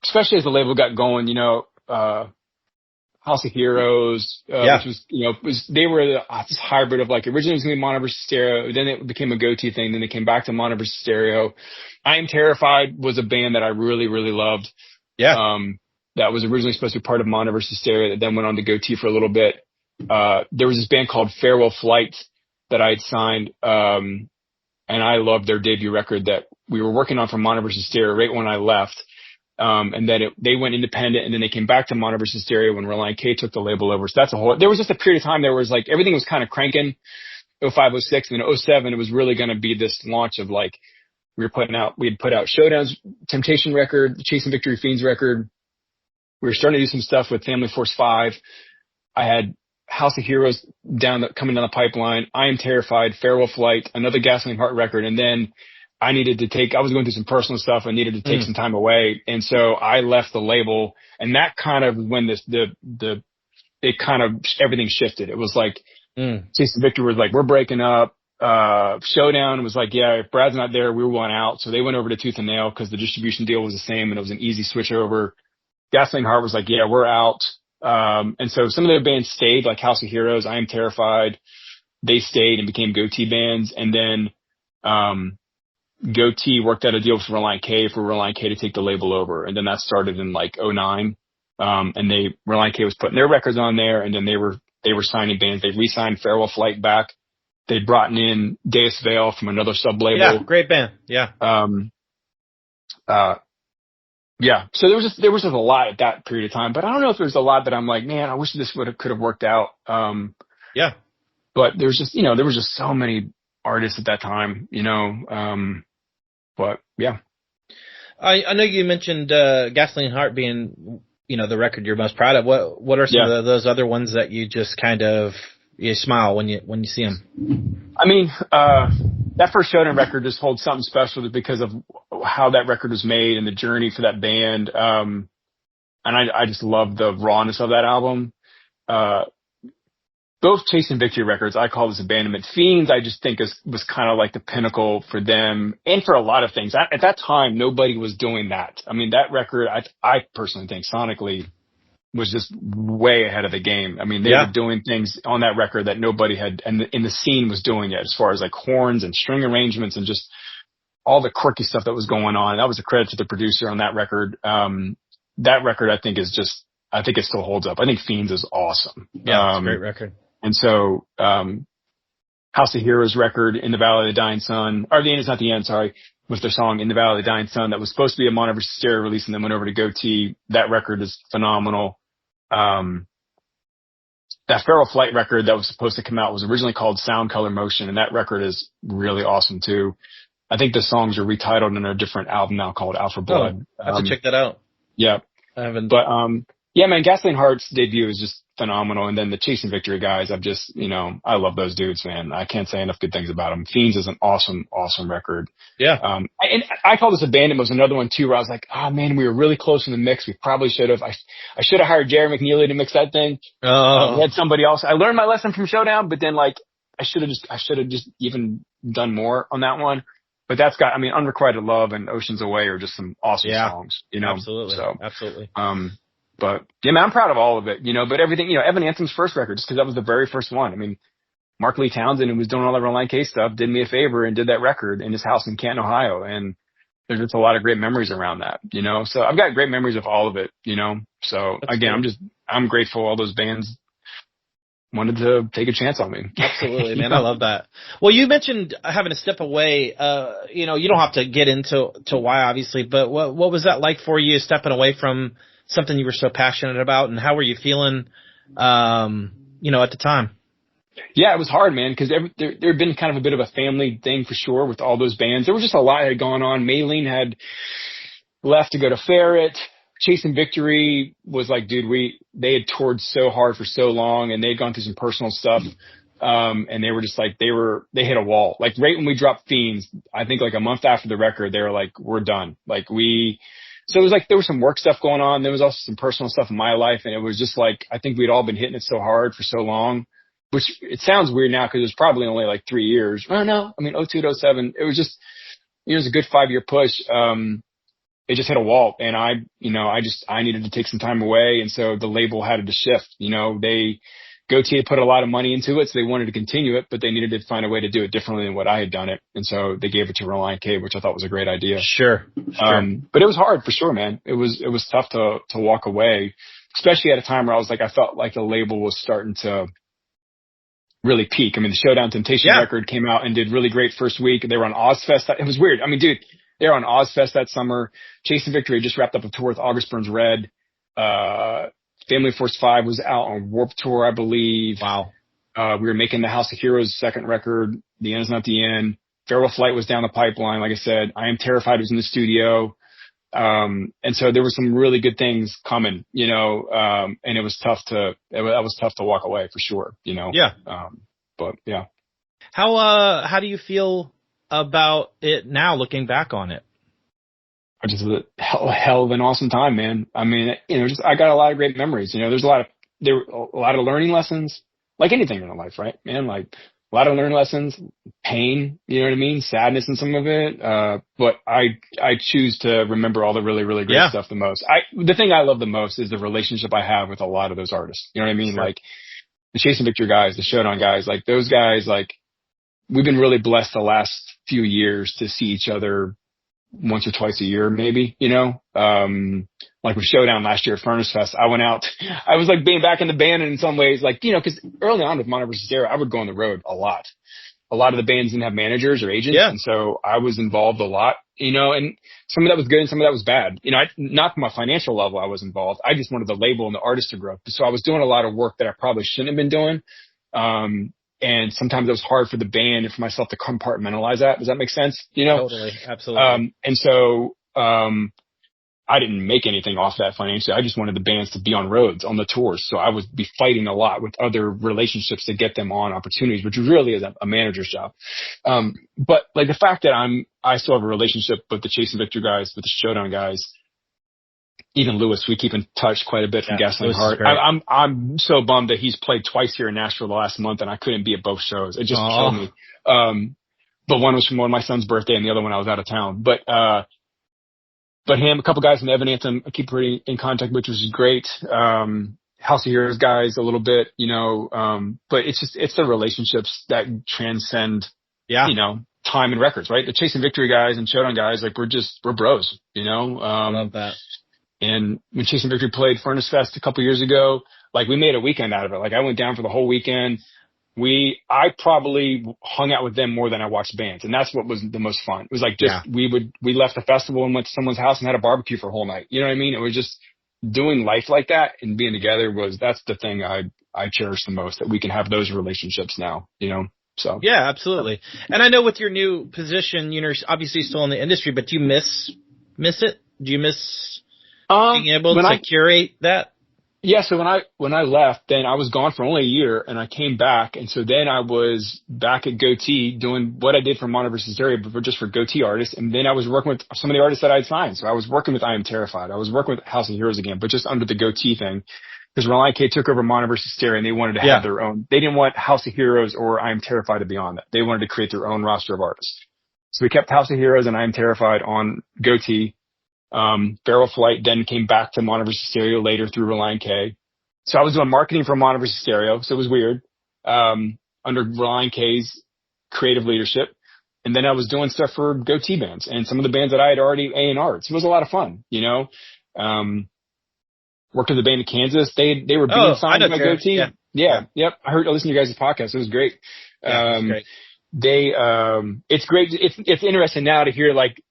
especially as the label got going, House of Heroes, which was, they were this hybrid of like, originally it was going to be Mono versus Stereo, then it became a Gotee thing, then they came back to Mono versus Stereo. I Am Terrified was a band that I really, really loved. Yeah. That was originally supposed to be part of Mono versus Stereo that then went on to Gotee for a little bit. There was this band called Farewell Flight that I had signed, and I loved their debut record that we were working on for Mono versus Stereo right when I left. And then they went independent, and then they came back to Mono versus Stereo when Relient K took the label over. So there was just a period of time there was like, everything was kind of cranking, 05, 06, and then 07, it was really going to be this launch of like, we had put out Showdown's Temptation record, the Chasing Victory Fiends record. We were starting to do some stuff with Family Force 5. I had House of Heroes coming down the pipeline. I Am Terrified, Farewell Flight, another Gasoline Heart record. And then I was going through some personal stuff. I needed to take some time away. And so I left the label, and that kind of when everything shifted. It was like, Chasing Victory was like, we're breaking up. Showdown was like, yeah, if Brad's not there, we want out. So they went over to Tooth and Nail because the distribution deal was the same and it was an easy switch over. Gasoline Heart was like, yeah, we're out. And so some of their bands stayed, like House of Heroes, I Am Terrified. They stayed and became Gotee bands. And then, Gotee worked out a deal with Relient K for Relient K to take the label over. And then that started in like '09. And Relient K was putting their records on there, and then they were signing bands. They re-signed Farewell Flight back. They brought in Deus Vale from another sub-label. Yeah, great band. Yeah. Yeah. So there was just a lot at that period of time, but I don't know if there's a lot that I'm like, man, I wish this could have worked out. Yeah. But there was just so many artists at that time, but yeah. I know you mentioned, Gasoline Heart being, the record you're most proud of. What are some of those other ones that you just kind of, you smile when you see them? I mean, that first Showdown record just holds something special just because of how that record was made and the journey for that band. And I just love the rawness of that album. Both Chasing Victory records, I call this abandonment. Fiends, I just think was kind of like the pinnacle for them and for a lot of things. At that time, nobody was doing that. I mean, that record, I personally think sonically was just way ahead of the game. I mean, they were doing things on that record that nobody had, and in the scene was doing it, as far as like horns and string arrangements and just all the quirky stuff that was going on. That was a credit to the producer on that record. That record, I think it still holds up. I think Fiends is awesome. Yeah, it's a great record. And so, House of Heroes record, In the Valley of the Dying Sun, or The End Is Not the End, sorry, was their song In the Valley of the Dying Sun that was supposed to be a Mono vs. Stereo release and then went over to Gotee. That record is phenomenal. That Feral Flight record that was supposed to come out was originally called Sound Color Motion, and that record is really awesome too. I think the songs are retitled in a different album now called Alpha Blood. I have to check that out. Yeah. I haven't. But, yeah, man, Gasoline Heart's debut is just phenomenal. And then the Chasing Victory guys, I love those dudes, man. I can't say enough good things about them. Fiends is an awesome, awesome record. Yeah. And I call this Abandonment was another one too, where I was like, man, we were really close in the mix. We probably should have. I should have hired Jerry McNeely to mix that thing. We had somebody else. I learned my lesson from Showdown, but then like, I should have just even done more on that one. But that's got, Unrequited Love and Oceans Away are just some awesome songs, Absolutely. So, absolutely. But yeah, man, I'm proud of all of it, but everything, Evan Anthem's first record, just because that was the very first one. Mark Lee Townsend, who was doing all the Relient K stuff, did me a favor and did that record in his house in Canton, Ohio. And there's just a lot of great memories around that, so I've got great memories of all of it, so That's again, cool. I'm grateful all those bands wanted to take a chance on me. Absolutely, man. I love that. Well, you mentioned having to step away. You don't have to get into why, obviously, but what was that like for you, stepping away from something you were so passionate about, and how were you feeling, at the time? Yeah, it was hard, man, because there had been kind of a bit of a family thing for sure with all those bands. There was just a lot that had gone on. Maylene had left to go to Ferret. Chasing Victory was like, dude, they had toured so hard for so long, and they had gone through some personal stuff. And they were just like, they hit a wall. Like right when we dropped Fiends, I think like a month after the record, they were like, we're done. So it was like there was some work stuff going on. There was also some personal stuff in my life. And it was just like, I think we'd all been hitting it so hard for so long, which it sounds weird now because it was probably only like 3 years. Oh, no. '02 to '07, it was a good 5-year push. It just hit a wall, and I needed to take some time away. And so the label had to shift, Gotee had put a lot of money into it, so they wanted to continue it, but they needed to find a way to do it differently than what I had done it. And so they gave it to Relient K, which I thought was a great idea. Sure. But it was hard for sure, man. It was tough to walk away, especially at a time where I felt like the label was starting to really peak. The Showdown Temptation record came out and did really great first week. They were on Ozfest. It was weird. Dude, they were on Ozfest that summer. Chasing Victory just wrapped up a tour with August Burns Red. Family Force 5 was out on Warped Tour, I believe. Wow. We were making the House of Heroes second record. The End Is Not the End. Feral Flight was down the pipeline. Like I said, I Am Terrified was in the studio. And so there were some really good things coming, and it was tough to walk away for sure, Yeah. But yeah. How do you feel about it now, looking back on it? Just a hell of an awesome time, man. I got a lot of great memories. There were a lot of learning lessons, like anything in life, right, man? Like a lot of learning lessons, pain, you know what I mean? Sadness in some of it. But I choose to remember all the really, really great stuff the most. The thing I love the most is the relationship I have with a lot of those artists. You know what I mean? Sure. Like the Chasing Victory guys, the Showdown guys, like those guys, like we've been really blessed the last few years to see each other once or twice a year, maybe, you know, like with Showdown last year at Furnace Fest, I went out, I was like being back in the band and in some ways, like, you know, cause early on with Mono vs. Stereo, I would go on the road a lot. A lot of the bands didn't have managers or agents. And so I was involved a lot, you know, and some of that was good and some of that was bad. You know, not from a financial level, I was involved. I just wanted the label and the artist to grow. So I was doing a lot of work that I probably shouldn't have been doing. And sometimes it was hard for the band and for myself to compartmentalize that. Does that make sense? You know? Totally. Absolutely. And so, I didn't make anything off that financially. I just wanted the bands to be on roads, on the tours. So I would be fighting a lot with other relationships to get them on opportunities, which really is a manager's job. But like the fact that I still have a relationship with the Chasing Victory guys, with the Showdown guys, even Lewis, we keep in touch quite a bit from Gasoline Heart. I'm so bummed that he's played twice here in Nashville the last month and I couldn't be at both shows. It just killed me. But one was from one of my son's birthday and the other one I was out of town. But him, a couple guys from Evan Anthem, I keep pretty in contact, which was great. House of Heroes guys a little bit, you know, but it's the relationships that transcend, you know, time and records, right? The Chasing Victory guys and Showdown guys, like we're bros, you know? I love that. And when Chasing Victory played Furnace Fest a couple years ago, like we made a weekend out of it. Like I went down for the whole weekend. I probably hung out with them more than I watched bands. And that's what was the most fun. It was like we left the festival and went to someone's house and had a barbecue for a whole night. You know what I mean? It was just doing life like that and being together that's the thing I cherish the most, that we can have those relationships now, you know? So. Yeah, absolutely. And I know with your new position, you know, obviously still in the industry, but do you miss it? Do you miss being able to curate that? Yeah, so when I left, then I was gone for only a year and I came back. And so then I was back at Gotee doing what I did for Mono vs. Stereo, but just for Gotee artists. And then I was working with some of the artists that I'd signed. So I was working with I Am Terrified. I was working with House of Heroes again, but just under the Gotee thing. Because Relient K took over Mono vs. Stereo and they wanted to have their own. They didn't want House of Heroes or I Am Terrified to be on that. They wanted to create their own roster of artists. So we kept House of Heroes and I Am Terrified on Gotee. Feral Flight then came back to Mono vs. Stereo later through Relient K. So I was doing marketing for Mono vs. Stereo, so it was weird, under Relient K's creative leadership. And then I was doing stuff for Gotee bands and some of the bands that I had already A&R'd. So it was a lot of fun, you know. Worked with the band in Kansas. They were being signed by Gotee. Yeah. Yep. I listened to you guys' podcast. It was great. It was great. It's great. It's interesting now to hear like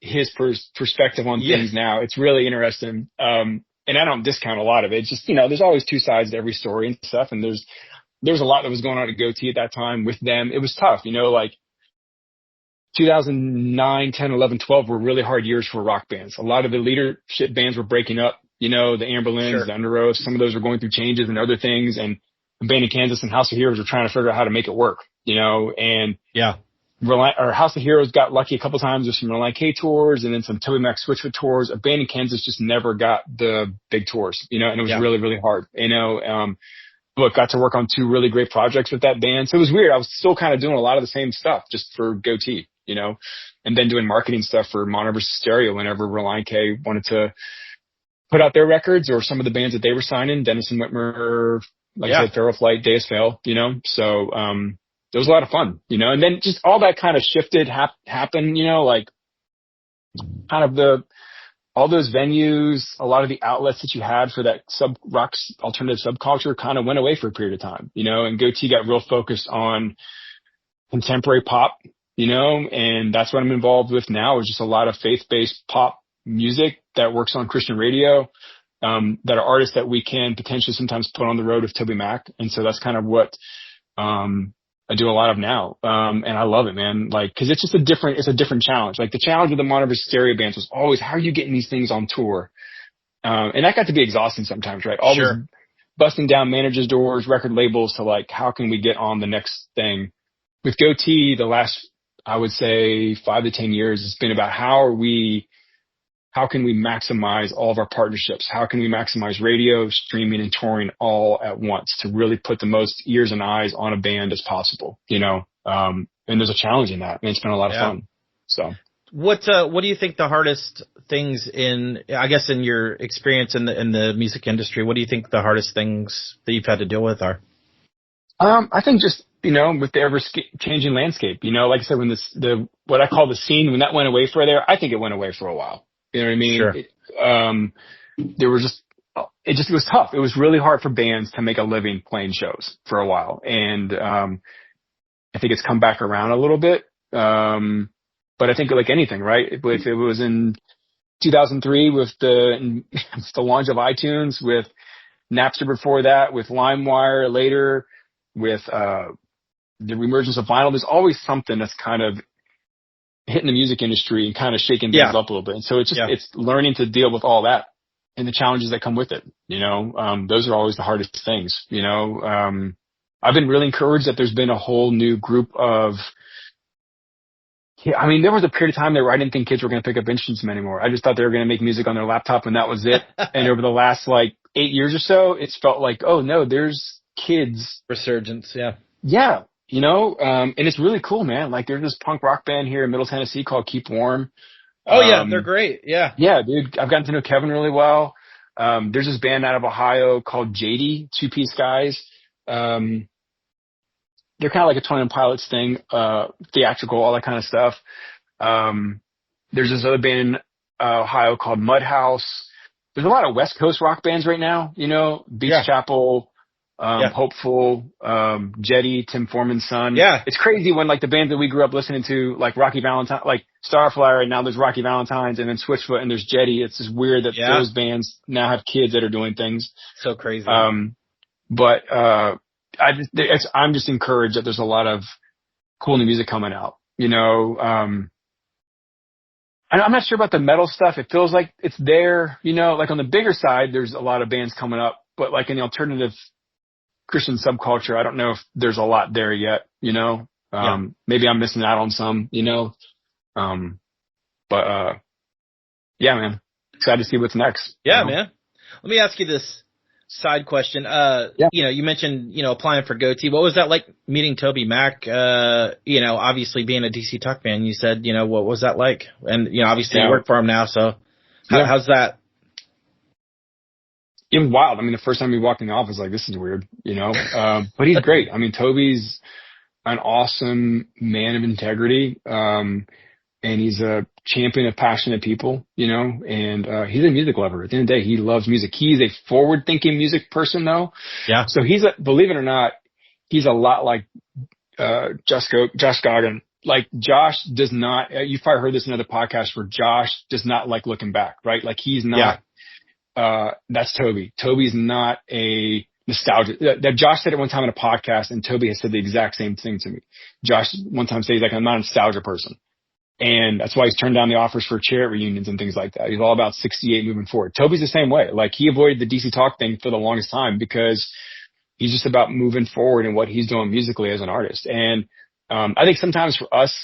his perspective on things now. It's really interesting. And I don't discount a lot of it. It's just, you know, there's always two sides to every story and stuff. And there's a lot that was going on at Gotee at that time with them. It was tough, you know, like 2009, 10, 11, 12 were really hard years for rock bands. A lot of the leadership bands were breaking up, you know, the Amberlins, the Under Oaths, some of those were going through changes and other things. And the band in Kansas and House of Heroes were trying to figure out how to make it work, you know, and House of Heroes got lucky a couple times with some Relient K tours and then some Toby Mac Switchfoot tours. A band in Kansas just never got the big tours, you know, and it was really, really hard, you know. But got to work on two really great projects with that band. So it was weird. I was still kind of doing a lot of the same stuff just for Gotee, you know, and then doing marketing stuff for Mono vs. Stereo whenever Relient K wanted to put out their records or some of the bands that they were signing, Dennis and Whitmer, like I said, Feral Flight, Deus Fail, you know. So, it was a lot of fun, you know, and then just all that kind of shifted, happened, you know, like kind of all those venues, a lot of the outlets that you had for that rock alternative subculture kind of went away for a period of time, you know, and Gotee got real focused on contemporary pop, you know, and that's what I'm involved with now is just a lot of faith-based pop music that works on Christian radio, that are artists that we can potentially sometimes put on the road with Toby Mac. And so that's kind of what, I do a lot of now. And I love it, man. Like, cause it's just it's a different challenge. Like the challenge with the Mono vs. Stereo bands was always, how are you getting these things on tour? And that got to be exhausting sometimes, right? Always busting down managers' doors, record labels to like, how can we get on the next thing? With Gotee, the last, I would say 5 to 10 years, it's been about how are we how can we maximize all of our partnerships? How can we maximize radio, streaming, and touring all at once to really put the most ears and eyes on a band as possible, you know? And there's a challenge in that, and it's been a lot of fun. So what do you think the hardest things in your experience in the music industry, what do you think the hardest things that you've had to deal with are? I think just, you know, with the ever changing landscape, you know, like I said, when what I call the scene, when that went away for there, I think it went away for a while. You know what I mean? Sure. It was tough. It was really hard for bands to make a living playing shows for a while. And, I think it's come back around a little bit. But I think like anything, right? If it was in 2003 with the launch of iTunes, with Napster before that, with LimeWire later, with, the reemergence of vinyl, there's always something that's kind of hitting the music industry and kind of shaking things up a little bit. And so it's learning to deal with all that and the challenges that come with it. You know, those are always the hardest things, you know. I've been really encouraged that there's been a whole new group of, I mean, there was a period of time there where I didn't think kids were going to pick up instruments anymore. I just thought they were going to make music on their laptop and that was it. And over the last like 8 years or so, it's felt like, oh no, there's kids. Resurgence. Yeah. Yeah. You know, and it's really cool, man. Like there's this punk rock band here in Middle Tennessee called Keep Warm. Oh yeah, they're great. Yeah. Yeah, dude. I've gotten to know Kevin really well. There's this band out of Ohio called Gotee, two-piece guys. They're kind of like a Twin Pilots thing, theatrical, all that kind of stuff. There's this other band in Ohio called Mudhouse. There's a lot of West Coast rock bands right now, you know, Beach Chapel, Hopeful, Jetty, Tim Foreman's son. Yeah. It's crazy when like the bands that we grew up listening to, like Rocky Valentine, like Starflyer, and now there's Rocky Valentines, and then Switchfoot, and there's Jetty. It's just weird that those bands now have kids that are doing things. So crazy. I'm just encouraged that there's a lot of cool new music coming out, you know. And I'm not sure about the metal stuff. It feels like it's there, you know, like on the bigger side, there's a lot of bands coming up, but like in the alternative Christian subculture, I don't know if there's a lot there yet, you know. Maybe I'm missing out on some, you know. Yeah, man. Excited to see what's next. Yeah, you know? man. Let me ask you this side question. You know, you mentioned, you know, applying for Gotee. What was that like meeting Toby Mac? You know, obviously being a DC Talk fan, you said, you know, what was that like? And, you know, obviously you work for him now, so how's that? Even wild. I mean, the first time we walked in the office, like, this is weird, you know? But he's great. I mean, Toby's an awesome man of integrity. And he's a champion of passionate people, you know, and he's a music lover. At the end of the day, he loves music. He's a forward-thinking music person, though. Yeah. So believe it or not, he's a lot like Josh Goggin. Like, Josh does not, you've probably heard this in other podcasts where Josh does not like looking back, right? Like, he's not, that's Toby. Toby's not a nostalgia. That Josh said it one time in a podcast, and Toby has said the exact same thing to me. Josh one time said he's like, I'm not a nostalgia person. And that's why he's turned down the offers for chair reunions and things like that. He's all about 68 moving forward. Toby's the same way. Like, he avoided the DC Talk thing for the longest time because he's just about moving forward and what he's doing musically as an artist. And I think sometimes for us,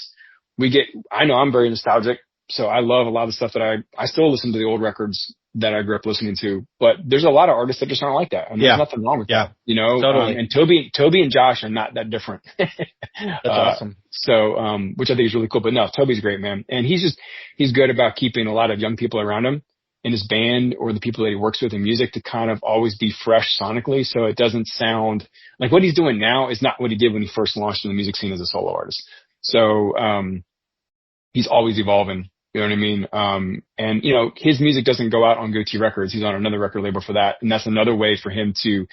I know I'm very nostalgic, so I love a lot of the stuff that I still listen to the old records that I grew up listening to. But there's a lot of artists that just aren't like that. And there's nothing wrong with that, you know? Totally. And Toby and Josh are not that different. That's awesome. So, which I think is really cool. But no, Toby's great, man. And he's good about keeping a lot of young people around him in his band or the people that he works with in music to kind of always be fresh sonically. So it doesn't sound like what he's doing now is not what he did when he first launched in the music scene as a solo artist. So, he's always evolving. You know what I mean? And, you know, his music doesn't go out on Gotee Records. He's on another record label for that. And that's another way for him to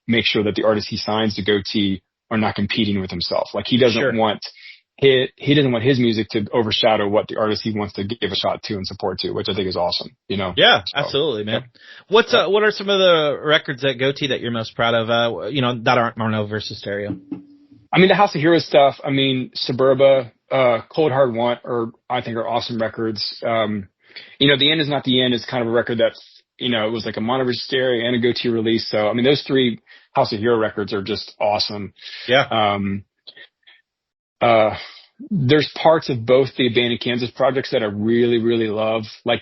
make sure that the artists he signs to Gotee are not competing with himself. Like, he doesn't want his music to overshadow what the artist he wants to give a shot to and support to, which I think is awesome, you know? Yeah, absolutely, man. What are some of the records at Gotee that you're most proud of, you know, that aren't Mono versus Stereo? I mean, the House of Heroes stuff, I mean, Suburba, Cold Hard Want I think are awesome records. You know, The End Is Not the End is kind of a record that's, you know, it was like a Mono versus Stereo and a Gotee release. So, I mean, those three House of Hero records are just awesome. Yeah. there's parts of both the Abandoned Kansas projects that I really, really love. Like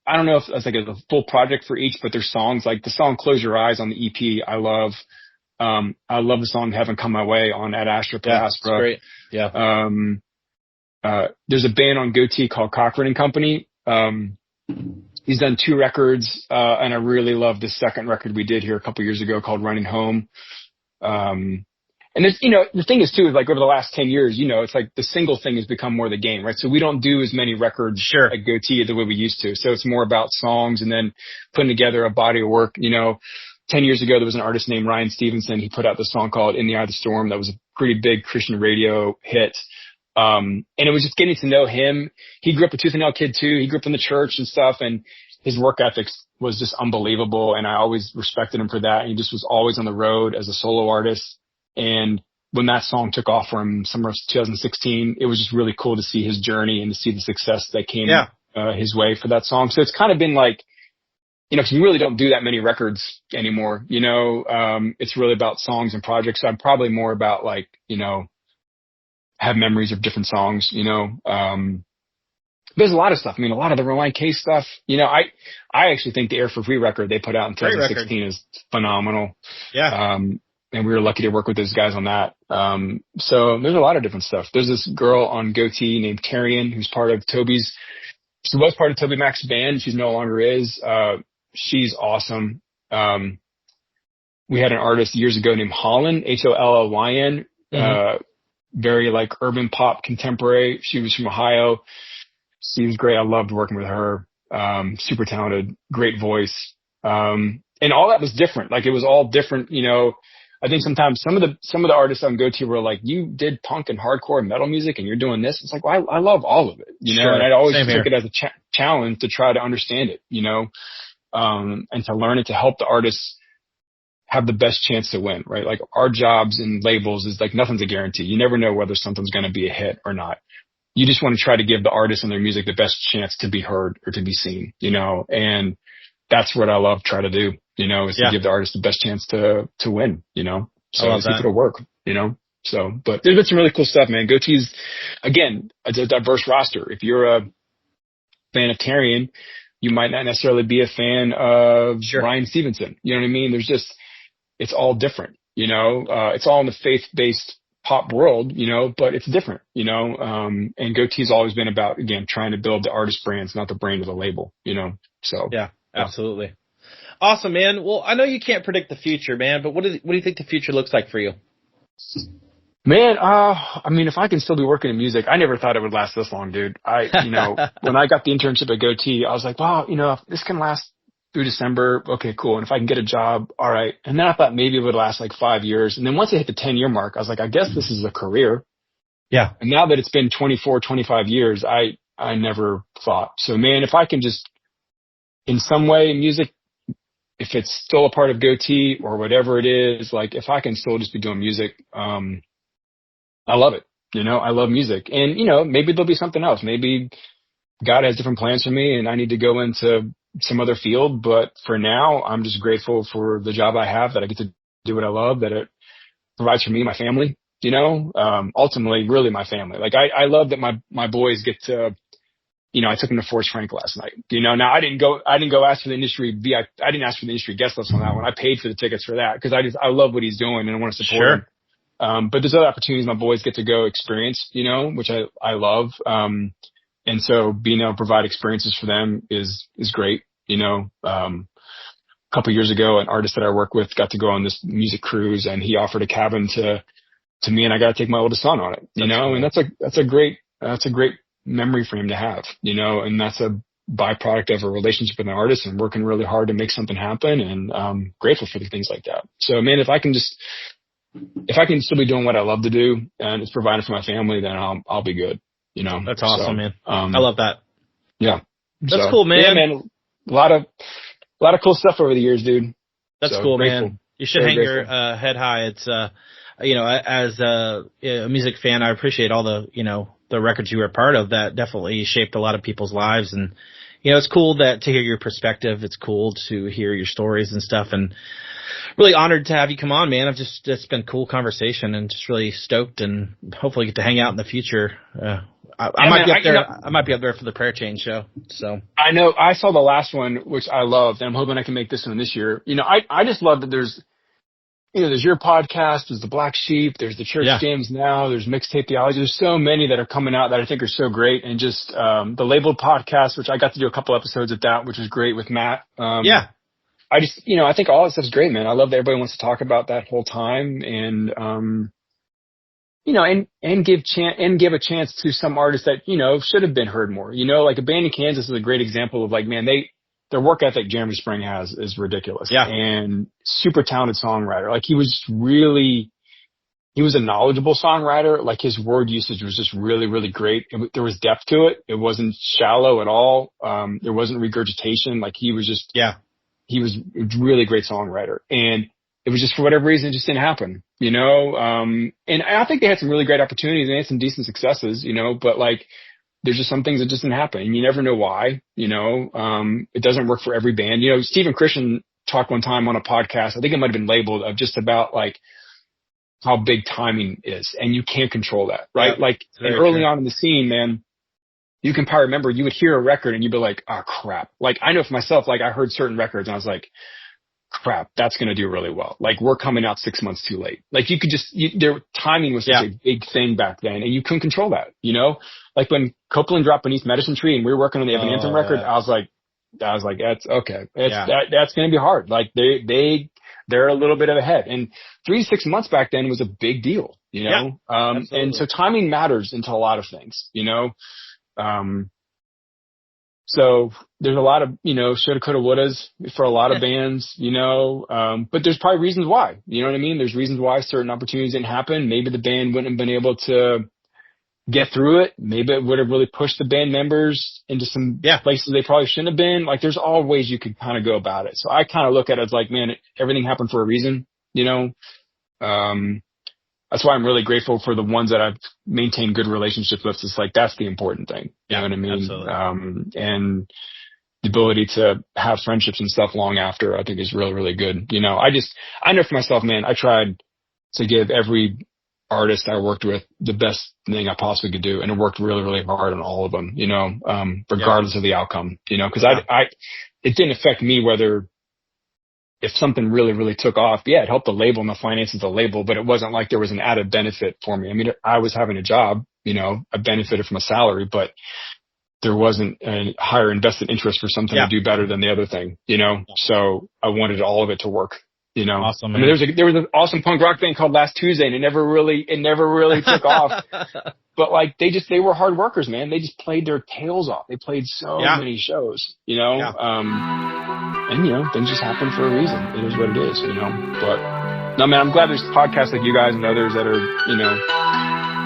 I don't know if it's like a full project for each, but there's songs like the song Close Your Eyes on the EP. I love the song Heaven Come My Way on Ad Astra Per Aspera. Great. Yeah. There's a band on Gotee called Cochran and Company. He's done 2 records, and I really love the second record we did here a couple years ago called Running Home. And it's, the thing is too, is like over the last 10 years, it's like the single thing has become more the game, right? So we don't do as many records at Gotee the way we used to. So it's more about songs and then putting together a body of work. 10 years ago, there was an artist named Ryan Stevenson. He put out this song called In the Eye of the Storm. That was a pretty big Christian radio hit. And it was just getting to know him. He grew up a tooth and nail kid too. He grew up in the church and stuff, and his work ethic was just unbelievable. And I always respected him for that. He just was always on the road as a solo artist. And when that song took off for him, summer of 2016, it was just really cool to see his journey and to see the success that came his way for that song. So it's kind of been like, cause we really don't do that many records anymore. It's really about songs and projects. So I'm probably more about like, have memories of different songs, there's a lot of stuff. I mean, a lot of the Relient K stuff, I actually think the Air for Free record they put out in 2016 is phenomenal. Yeah. And we were lucky to work with those guys on that. So there's a lot of different stuff. There's this girl on Gotee named Tarian who's she was part of Toby Mac's band. She no longer is. She's awesome. We had an artist years ago named Hollyn, Hollyn, very like urban pop contemporary. She was from Ohio. She was great. I loved working with her. Super talented, great voice. And all that was different. Like it was all different, I think sometimes some of the artists on Gotee were like, you did punk and hardcore metal music and you're doing this. It's like, well, I love all of it, and I always took it as a challenge to try to understand it, and to learn it, to help the artists have the best chance to win, right? Like our jobs and labels is like nothing's a guarantee. You never know whether something's going to be a hit or not. You just want to try to give the artists and their music the best chance to be heard or to be seen, and that's what I love try to do, is to give the artist the best chance to win, so I think it'll work, so, but there's been some really cool stuff, man. Gotee's, again, a diverse roster. If you're a fan of Tarian, you might not necessarily be a fan of Ryan Stevenson. You know what I mean? It's all different, it's all in the faith-based pop world, but it's different, and Gotee's always been about, again, trying to build the artist brands, not the brand of the label, so. Yeah. Absolutely. Awesome, man. Well, I know you can't predict the future, man, but what do you think the future looks like for you? Man, I mean, if I can still be working in music, I never thought it would last this long, dude. When I got the internship at Gotee, I was like, wow, if this can last through December, okay, cool. And if I can get a job, all right. And then I thought maybe it would last like 5 years. And then once I hit the 10-year mark, I was like, I guess this is a career. Yeah. And now that it's been 24, 25 years, I never thought. So, man, if I can just, in some way, music, if it's still a part of Gotee or whatever it is, like if I can still just be doing music, I love it. I love music. And, maybe there'll be something else. Maybe God has different plans for me and I need to go into some other field. But for now, I'm just grateful for the job I have, that I get to do what I love, that it provides for me and my family, ultimately really my family. Like I love that my boys get to, I took him to Forrest Frank last night. Now I didn't go ask for the industry I didn't ask for the industry guest list on that one. I paid for the tickets for that because I love what he's doing and I want to support him. But there's other opportunities my boys get to go experience, which I love. And so being able to provide experiences for them is great. A couple of years ago, an artist that I work with got to go on this music cruise and he offered a cabin to me, and I got to take my oldest son on it, cool. And that's a great memory for him to have, and that's a byproduct of a relationship with an artist and working really hard to make something happen. And I'm grateful for the things like that. So, man, if I can still be doing what I love to do and it's providing for my family, then I'll be good. That's awesome, man. I love that. Yeah. That's cool, man. Yeah, man. A lot of cool stuff over the years, dude. That's cool, grateful. Man. You should hang your head high. It's, as a music fan, I appreciate all the records you were a part of that definitely shaped a lot of people's lives. And, it's cool to hear your perspective. It's cool to hear your stories and stuff. And really honored to have you come on, man. It's been a cool conversation and just really stoked and hopefully get to hang out in the future. I might be up there. I might be up there for the Prayer Chain show. So I know I saw the last one, which I loved, and I'm hoping I can make this one this year. I just love that there's your podcast, there's the Black Sheep, there's the Church Jams now, there's Mixtape Theology. There's so many that are coming out that I think are so great. And just, the Labeled podcast, which I got to do a couple episodes of that, which was great with Matt. I just, I think all that stuff's great, man. I love that everybody wants to talk about that whole time and, and give a chance to some artists that, should have been heard more. Like a band in Kansas is a great example of like, man, their work ethic Jeremy Spring has is ridiculous. Yeah. And super talented songwriter. Like he was a knowledgeable songwriter. Like his word usage was just really, really great. There was depth to it. It wasn't shallow at all. There wasn't regurgitation. Like he was a really great songwriter. And it was just for whatever reason, it just didn't happen, and I think they had some really great opportunities and they had some decent successes, but like, there's just some things that just didn't happen and you never know why, it doesn't work for every band. Stephen Christian talked one time on a podcast, I think it might've been Labeled, of just about like how big timing is and you can't control that, right? Yeah, like and early on in the scene, man, you can probably remember you would hear a record and you'd be like, oh crap. Like I know for myself, like I heard certain records and I was like, crap, that's going to do really well. Like we're coming out 6 months too late. Like you could just, their timing was such a big thing back then and you couldn't control that, like when Copeland dropped Beneath Medicine Tree and we were working on the Evan Anthem record, I was like, that's okay. That's going to be hard. Like they're a little bit ahead and 3 to 6 months back then was a big deal, and so timing matters into a lot of things, so there's a lot of, shoulda, coulda, wouldas for a lot of bands, but there's probably reasons why, you know what I mean? There's reasons why certain opportunities didn't happen. Maybe the band wouldn't have been able to get through it. Maybe it would have really pushed the band members into some places they probably shouldn't have been. Like there's all ways you could kind of go about it. So I kind of look at it as like, man, everything happened for a reason, that's why I'm really grateful for the ones that I've maintained good relationships with. It's like, that's the important thing. You know what I mean? Absolutely. And the ability to have friendships and stuff long after, I think is really, really good. I know for myself, man, I tried to give every artist I worked with the best thing I possibly could do. And it worked really, really hard on all of them, regardless of the outcome, cause it didn't affect me whether, if something really, really took off, it helped the label and the finances of the label, but it wasn't like there was an added benefit for me. I mean, I was having a job, I benefited from a salary, but there wasn't a higher invested interest for something to do better than the other thing, So I wanted all of it to work, Awesome. I mean, there was an awesome punk rock band called Last Tuesday and it never really took off. But like, they were hard workers, man. They just played their tails off. They played so many shows, and things just happen for a reason. It is what it is, but no, man, I'm glad there's podcasts like you guys and others that are,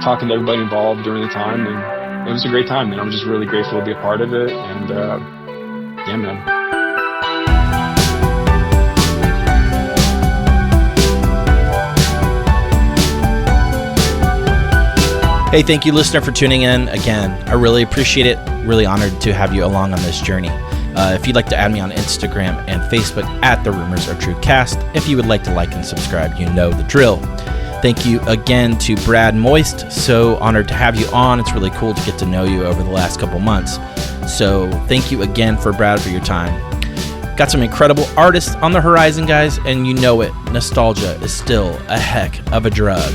talking to everybody involved during the time. And it was a great time, man. I'm just really grateful to be a part of it. And, man. Hey, thank you, listener, for tuning in again. I really appreciate it. Really honored to have you along on this journey. If you'd like to add me on Instagram and Facebook at The Rumors Are True Cast. If you would like to like and subscribe, you know the drill. Thank you again to Brad Moist. So honored to have you on. It's really cool to get to know you over the last couple months. So thank you again for Brad for your time. Got some incredible artists on the horizon, guys, and you know it. Nostalgia is still a heck of a drug.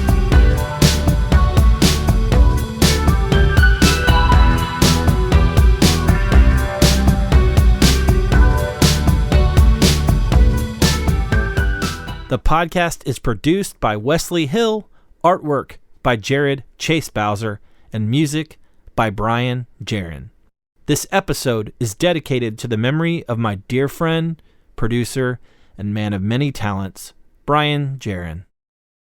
The podcast is produced by Wesley Hill, artwork by Jared Chase Bowser, and music by Brian Jaron. This episode is dedicated to the memory of my dear friend, producer, and man of many talents, Brian Jaron.